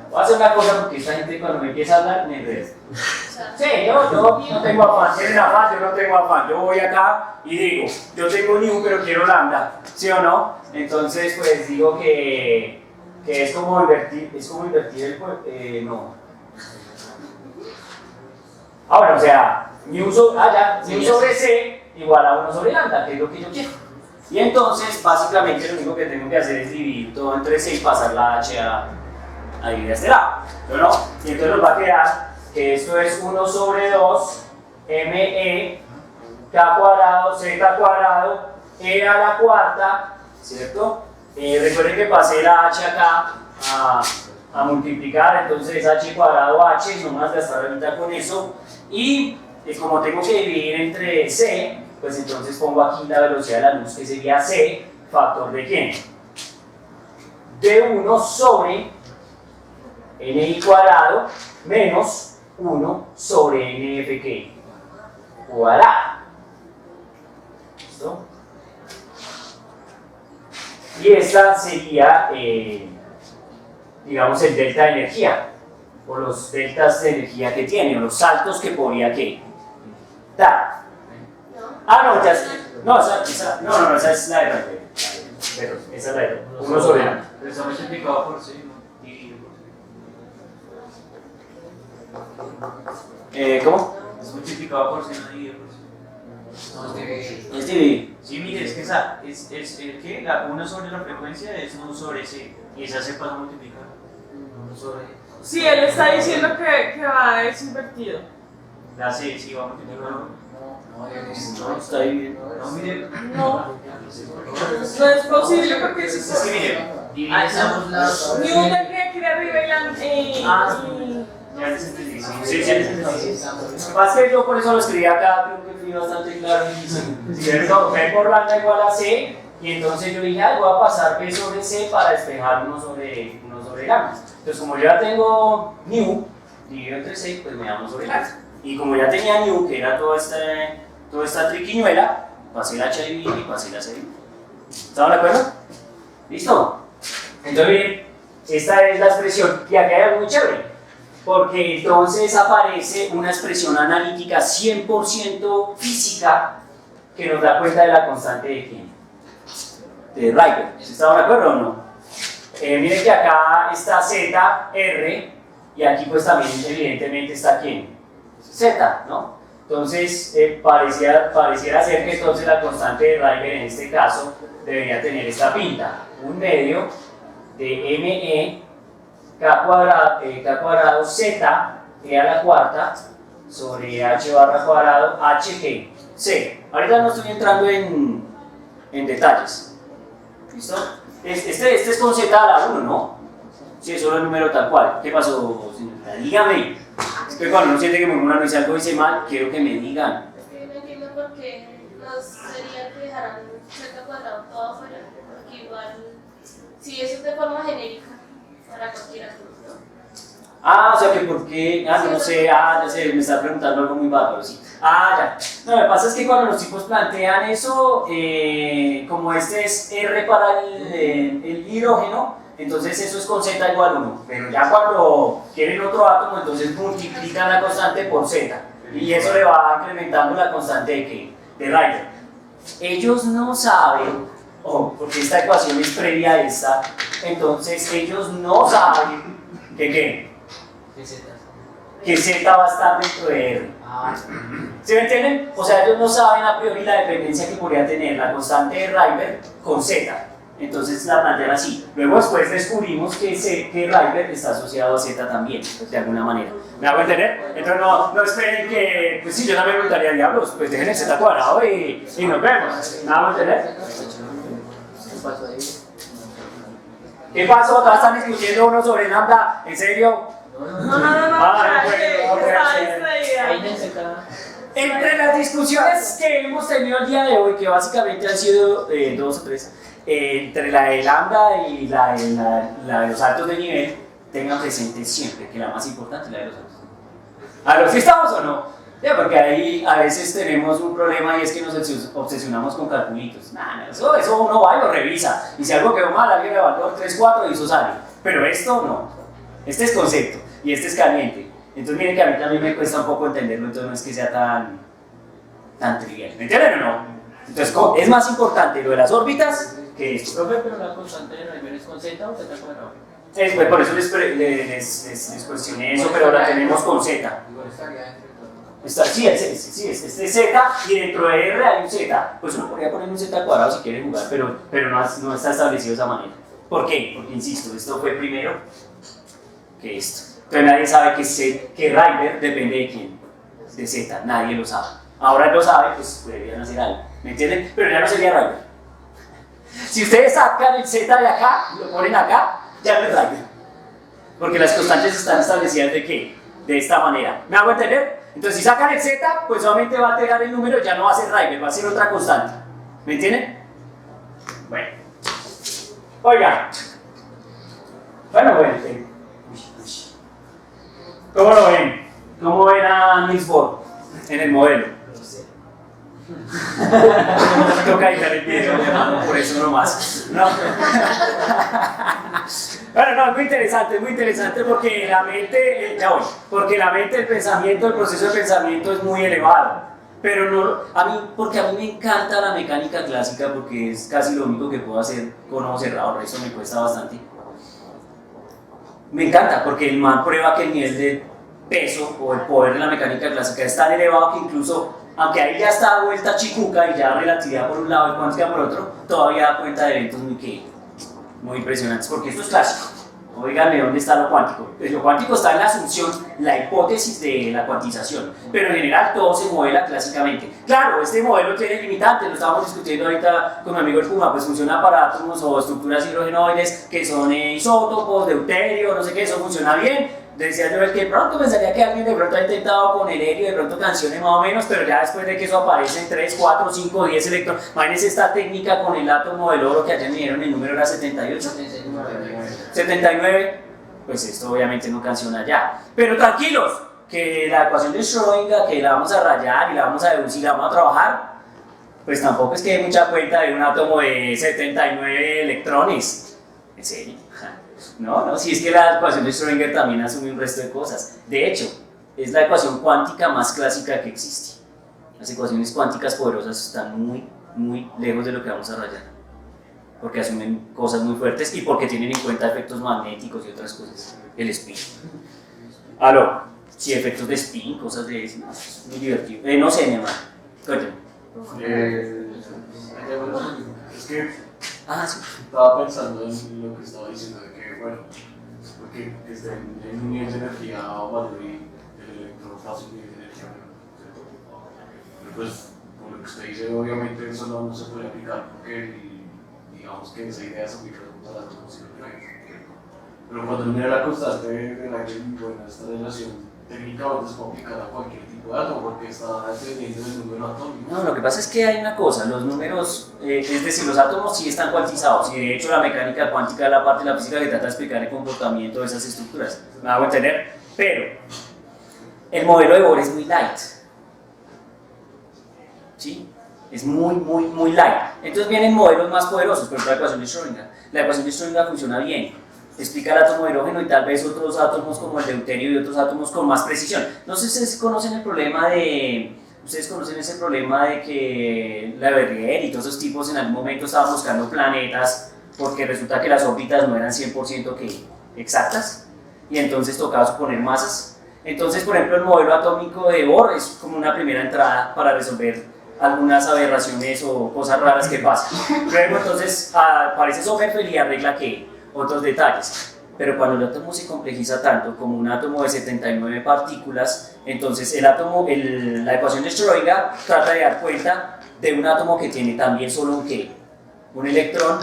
voy a hacer una cosa porque esta gente cuando me empieza a hablar me enreda. Sí, yo no tengo afán, tienen afán, yo no tengo afán. Yo voy acá y digo, yo tengo new pero quiero lambda, ¿sí o no? Entonces pues digo que es como invertir el no. Ahora, o sea, new sobre c igual a 1 sobre lambda, que es lo que yo quiero. Y entonces, básicamente, lo único que tengo que hacer es dividir todo entre c y pasar la h a dividir a este lado, ¿no? Y entonces nos va a quedar que esto es 1 sobre 2 me k cuadrado, z cuadrado, e a la cuarta, ¿cierto? Recuerden que pasé la h acá a multiplicar, entonces es h cuadrado h, no más gastar ahorita con eso. Y como tengo que dividir entre c, pues entonces pongo aquí la velocidad de la luz, que sería c, factor de ¿quién? De 1 sobre ni cuadrado menos 1 sobre nf ¿qué? Cuadrado. ¿Listo? Y esta sería, digamos, el delta de energía, o los deltas de energía que tiene, o los saltos que podría ¿qué? Dar. Ah, no, ya no, esa es la de Rayleigh. Pero esa es la de 1 sobre A. Pero está multiplicado por 6, ¿no? Dividido por 6. ¿Cómo? Es multiplicado por 6, no dividido por 6. No, es de... Es dividir. Sí, mire, es que esa, es el que la 1 sobre la frecuencia es 1 sobre c, y esa se pasa a multiplicar. 1 sobre... Sí, él está diciendo que va es invertido. La c sí va a multiplicar. No, está dividiendo. No, mire, No, no es posible porque si es que mire, Dividimos las... ni uno tendría que ir arriba y ya les entendí, sí, ya les entendí. Más que yo por eso lo escribí acá, creo que fui bastante claro. ¿Cierto? B por lambda igual a C, y entonces yo dije, voy a pasar B sobre C para despejar 1 sobre lambda. Entonces, como yo ya tengo new, dividido entre C, pues me da 1 sobre lambda. Y como ya tenía new, que era toda esta triquiñuela, pasé la H a dividir y pasé la C a dividir. ¿Estamos de acuerdo? ¿Listo? Entonces, miren, esta es la expresión, y acá hay algo muy chévere, porque entonces aparece una expresión analítica 100% física que nos da cuenta de la constante de ¿quién? De Rayleigh. ¿Estamos de acuerdo o no? Miren que acá está Z, R, y aquí pues también evidentemente está ¿quién? Z, ¿no? Entonces pareciera ser que entonces la constante de Rayleigh en este caso debería tener esta pinta, un medio de ME K cuadrado Z e a la cuarta sobre H barra cuadrado H que C. Ahorita no estoy entrando en detalles. ¿Listo? Este es con Z a la 1, ¿no? Sí, es solo el número tal cual. ¿Qué pasó, señorita? Dígame. Es que cuando uno siente que uno dice algo dice mal, quiero que me digan. Es que no entiendo por qué no sería que dejaran Z cuadrado todo afuera, porque igual, si eso es de forma genérica, para cualquiera, ¿no? Ah, o sea que por qué, no sé, ya sé, me está preguntando algo muy bárbaro, sí. Ya. No, lo que pasa es que cuando los tipos plantean eso, como este es R para el hidrógeno, entonces eso es con Z igual 1. Pero ya cuando quieren otro átomo, entonces multiplican la constante por Z. Y eso le va incrementando la constante de Rayleigh. Ellos no saben, porque esta ecuación es previa a esta, entonces ellos no saben que Z va a estar dentro de R. ¿Sí me entienden? O sea, ellos no saben a priori la dependencia que podría tener la constante de Rayleigh con Z. Entonces la plantean así. Luego después descubrimos que Rayleigh está asociado a Z también, de alguna manera. ¿Me hago entender? Entonces no esperen que, pues sí, yo también preguntaría, diablos, pues dejen el Z cuadrado y nos vemos. ¿Me hago entender? ¿Qué pasó? ¿Todas están discutiendo uno sobre lambda? ¿En serio? No, Entre las discusiones que hemos tenido el día de hoy, que básicamente han sido 2 o 3, entre la de lambda y la de los saltos de nivel, tengan presente siempre que la más importante es la de los saltos de nivel. ¿A los sí estamos o no? Ya, porque ahí a veces tenemos un problema y es que nos obsesionamos con calculitos. Eso uno va y lo revisa. Y si algo quedó mal, alguien le valor 3, 4 y eso sale. Pero esto no. Este es concepto y este es caliente. Entonces miren que a mí también me cuesta un poco entenderlo, entonces no es que sea tan trivial. ¿Me entienden o no? Entonces es más importante lo de las órbitas que esto. Profe, pero la constante de Rayleigh es con Z o Z cuadrado. Pues por eso les cuestioné eso, pero la tenemos con Z. Igual estaría entre todos. Sí, este es Z y dentro de R hay un Z. Pues uno podría poner un Z al cuadrado si quiere jugar, pero no está establecido de esa manera. ¿Por qué? Porque insisto, esto fue primero que esto. Entonces nadie sabe que Rayleigh depende de quién, de Z, nadie lo sabe. Ahora lo sabe, pues deberían hacer algo, ¿me entienden? Pero ya no sería Rayleigh. Si ustedes sacan el Z de acá y lo ponen acá, ya no es Rayleigh. Porque las constantes están establecidas de qué, de esta manera. ¿Me hago entender? Entonces si sacan el Z, pues solamente va a alterar el número, ya no va a ser Rayleigh, va a ser otra constante. ¿Me entienden? Bueno. Oigan. Bueno. ¿Cómo lo ven? ¿Cómo ven a Niels Bohr en el modelo? Toca editar el video, hermano, por eso nomás. No. Bueno, no, es muy interesante porque la mente, porque la mente, el pensamiento, el proceso de pensamiento es muy elevado. Pero no, porque a mí me encanta la mecánica clásica porque es casi lo único que puedo hacer con ojo cerrado, eso me cuesta bastante. Me encanta porque el man prueba que el nivel de peso o el poder de la mecánica clásica es tan elevado que incluso, aunque ahí ya está vuelta chicuca y ya relatividad por un lado y cuántica por otro, todavía da cuenta de eventos muy impresionantes, porque esto es clásico. Oiganme, ¿dónde está lo cuántico? Pues lo cuántico está en la asunción, la hipótesis de la cuantización, pero en general todo se modela clásicamente. Claro, este modelo tiene limitantes, lo estábamos discutiendo ahorita con mi amigo el Puma, pues funciona para átomos o estructuras hidrogenoides que son isótopos, deuterio, no sé qué, eso funciona bien. Decía yo que de pronto pensaría que alguien de pronto ha intentado con el helio, de pronto canciones más o menos, pero ya después de que eso aparece en 3, 4, 5, 10 electrones, imagínense esta técnica con el átomo del oro que ayer me dieron, el número era 78. 79, pues esto obviamente no canciona ya. Pero tranquilos, que la ecuación de Schrödinger, que la vamos a rayar y la vamos a deducir, la vamos a trabajar, pues tampoco es que dé mucha cuenta de un átomo de 79 electrones. ¿En serio? No, si es que la ecuación de Schrödinger también asume un resto de cosas. De hecho, es la ecuación cuántica más clásica que existe. Las ecuaciones cuánticas poderosas están muy lejos de lo que vamos a rayar, porque asumen cosas muy fuertes y porque tienen en cuenta efectos magnéticos y otras cosas. El spin. Sí, efectos de spin, cosas de eso. Es muy divertido. No sé, Neymar. Cuéntame. Es que Sí. estaba pensando en lo que estaba diciendo de que, bueno, porque estén en un nivel de energía mayor y el electrón fácil nivel de energía menor, ¿cierto? Pero pues, por lo que usted dice, obviamente eso no se puede aplicar porque digamos que esa idea se aplica a los átomos. Pero cuando uno mira la constante de la que bueno, esta relación técnicamente se puede aplicar a cualquier tipo de átomo porque está dependiendo del número atómico. No, lo que pasa es que hay una cosa, los números, es decir, los átomos sí están cuantizados y de hecho la mecánica cuántica es la parte de la física que trata de explicar el comportamiento de esas estructuras, me hago entender, pero el modelo de Bohr es muy light, ¿sí? Es muy light. Entonces vienen modelos más poderosos, por ejemplo la ecuación de Schrödinger. La ecuación de Schrödinger funciona bien. Explica el átomo de hidrógeno y tal vez otros átomos como el deuterio y otros átomos con más precisión. No sé si ustedes conocen el problema de... Ustedes conocen ese problema de que la Verrier y todos esos tipos en algún momento estaban buscando planetas porque resulta que las órbitas no eran 100% exactas y entonces tocaba suponer masas. Entonces, por ejemplo, el modelo atómico de Bohr es como una primera entrada para resolver algunas aberraciones o cosas raras que pasan. Luego entonces aparece Sommerfeld y arregla que otros detalles, pero cuando el átomo se complejiza tanto como un átomo de 79 partículas, entonces la ecuación de Schrödinger trata de dar cuenta de un átomo que tiene también solo un electrón,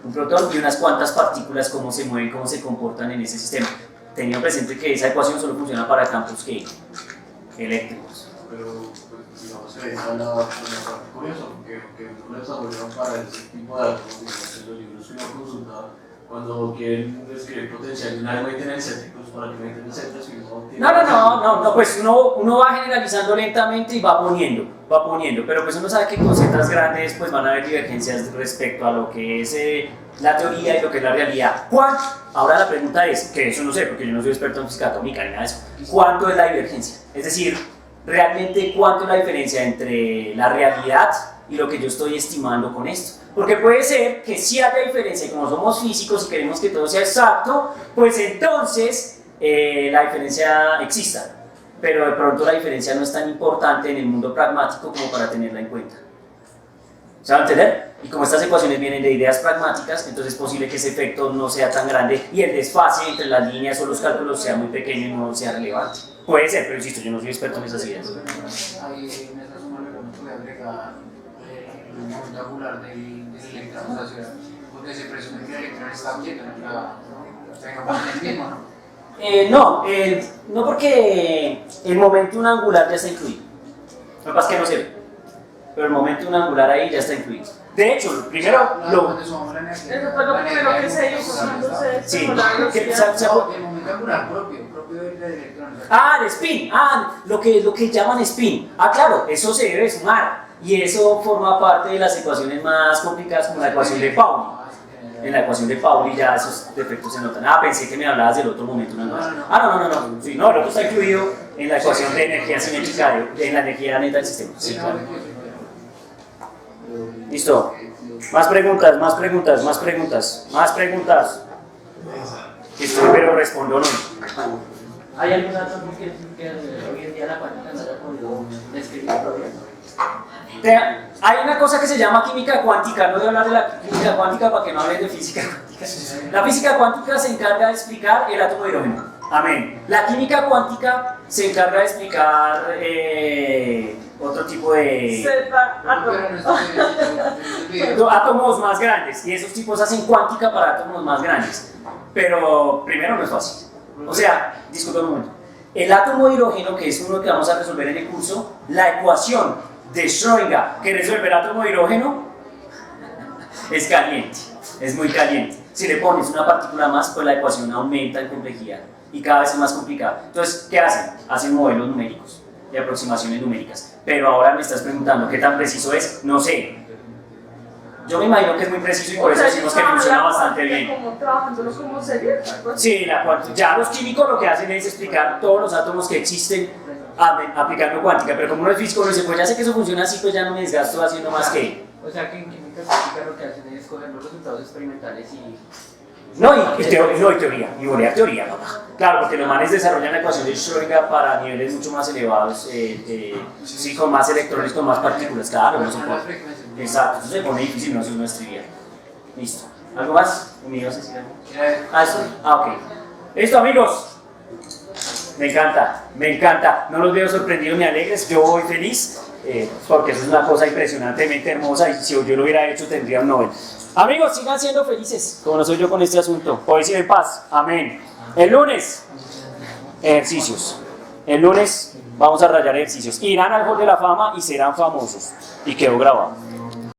un protón y unas cuantas partículas, cómo se mueven, cómo se comportan en ese sistema. Teniendo presente que esa ecuación solo funciona para campos eléctricos. Pero pues, digamos que ahí está la parte curiosa, porque no lo desarrollaron para ese tipo de átomos, digamos, en los libros que uno consulta cuando quieren describir potencial, nadie mete el céntricos para que meten el céntrico si no tiene. No, pues uno va generalizando lentamente y va poniendo, pero pues uno sabe que con zetas grandes pues van a haber divergencias respecto a lo que es la teoría y lo que es la realidad. ¿Cuánto? Ahora la pregunta es, que eso no sé, porque yo no soy experto en física atómica ni nada de eso, ¿cuánto es la divergencia? Es decir, realmente cuánto es la diferencia entre la realidad y lo que yo estoy estimando con esto. Porque puede ser que sí haya diferencia y como somos físicos y queremos que todo sea exacto, pues entonces la diferencia exista. Pero de pronto la diferencia no es tan importante en el mundo pragmático como para tenerla en cuenta. ¿Se va a entender? Y como estas ecuaciones vienen de ideas pragmáticas, entonces es posible que ese efecto no sea tan grande y el desfase entre las líneas o los cálculos sea muy pequeño y no sea relevante. Puede ser, pero insisto, yo no soy experto en esas ideas. Ahí en esa suma le vamos a agregar el momento angular del electrón, o sea, porque se presume que el electrón está quieto, tengamos el mismo, ¿no? No porque el momento angular ya está incluido. Lo que pasa es que no se ve, pero el momento angular ahí ya está incluido. De hecho, primero Cuando sumamos la energía. Eso fue lo primero que se hizo cuando se Sí, estimó la velocidad. El momento angular propio del electrón. el spin, lo que llaman spin. Claro, eso se debe sumar y eso forma parte de las ecuaciones más complicadas como la ecuación de Pauli. En la ecuación de Pauli ya esos defectos se notan. Pensé que me hablabas del otro momento angular. No. Sí, no, el otro está incluido en la ecuación de energía cinética, en la energía neta del sistema. Sí, claro. Listo. Más preguntas. Estoy, pero respondo no. ¿Hay algún átomo que hoy en día la cuántica no haya podido describir todavía? Hay una cosa que se llama química cuántica, no voy a hablar de la química cuántica para que no hablen de física cuántica. La física cuántica se encarga de explicar el átomo de hidrógeno. Amén. La química cuántica se encarga de explicar otro tipo de átomos más grandes, y esos tipos hacen cuántica para átomos más grandes. Pero primero no es fácil. O sea, disculpa un momento. El átomo de hidrógeno, que es uno que vamos a resolver en el curso, la ecuación de Schrödinger que resuelve el átomo de hidrógeno es caliente, es muy caliente. Si le pones una partícula más, pues la ecuación aumenta en complejidad y cada vez es más complicada. Entonces, ¿qué hacen? Hacen modelos numéricos y aproximaciones numéricas. Pero ahora me estás preguntando qué tan preciso es. No sé. Yo me imagino que es muy preciso y por eso decimos que funciona bastante bien. ¿Cómo trabajándolo como serie? Sí, ya los químicos lo que hacen es explicar todos los átomos que existen aplicando cuántica, pero como no es físico, no dice, pues ya sé que eso funciona así, pues ya no me desgasto haciendo más que... O sea que en química cuántica lo que hacen es coger los resultados experimentales y... teoría, y volea teoría, papá. Claro, porque los manes desarrollan la ecuación de Schrödinger para niveles mucho más elevados, sí, con más electrones, con más partículas, claro, no se puede. Exacto, eso se pone difícil, no es trivial. Listo. ¿Algo más? ¿Me ibas a decir algo? ¿Qué? ¿Eso? Ok. Listo, amigos. Me encanta. No los veo sorprendidos ni alegres. Yo voy feliz porque eso es una cosa impresionantemente hermosa y si yo lo hubiera hecho tendría un Nobel. Amigos, sigan siendo felices, como no soy yo con este asunto. Hoy sí en paz. Amén. El lunes, ejercicios. El lunes vamos a rayar ejercicios. Irán al Hall de la Fama y serán famosos. Y quedó grabado.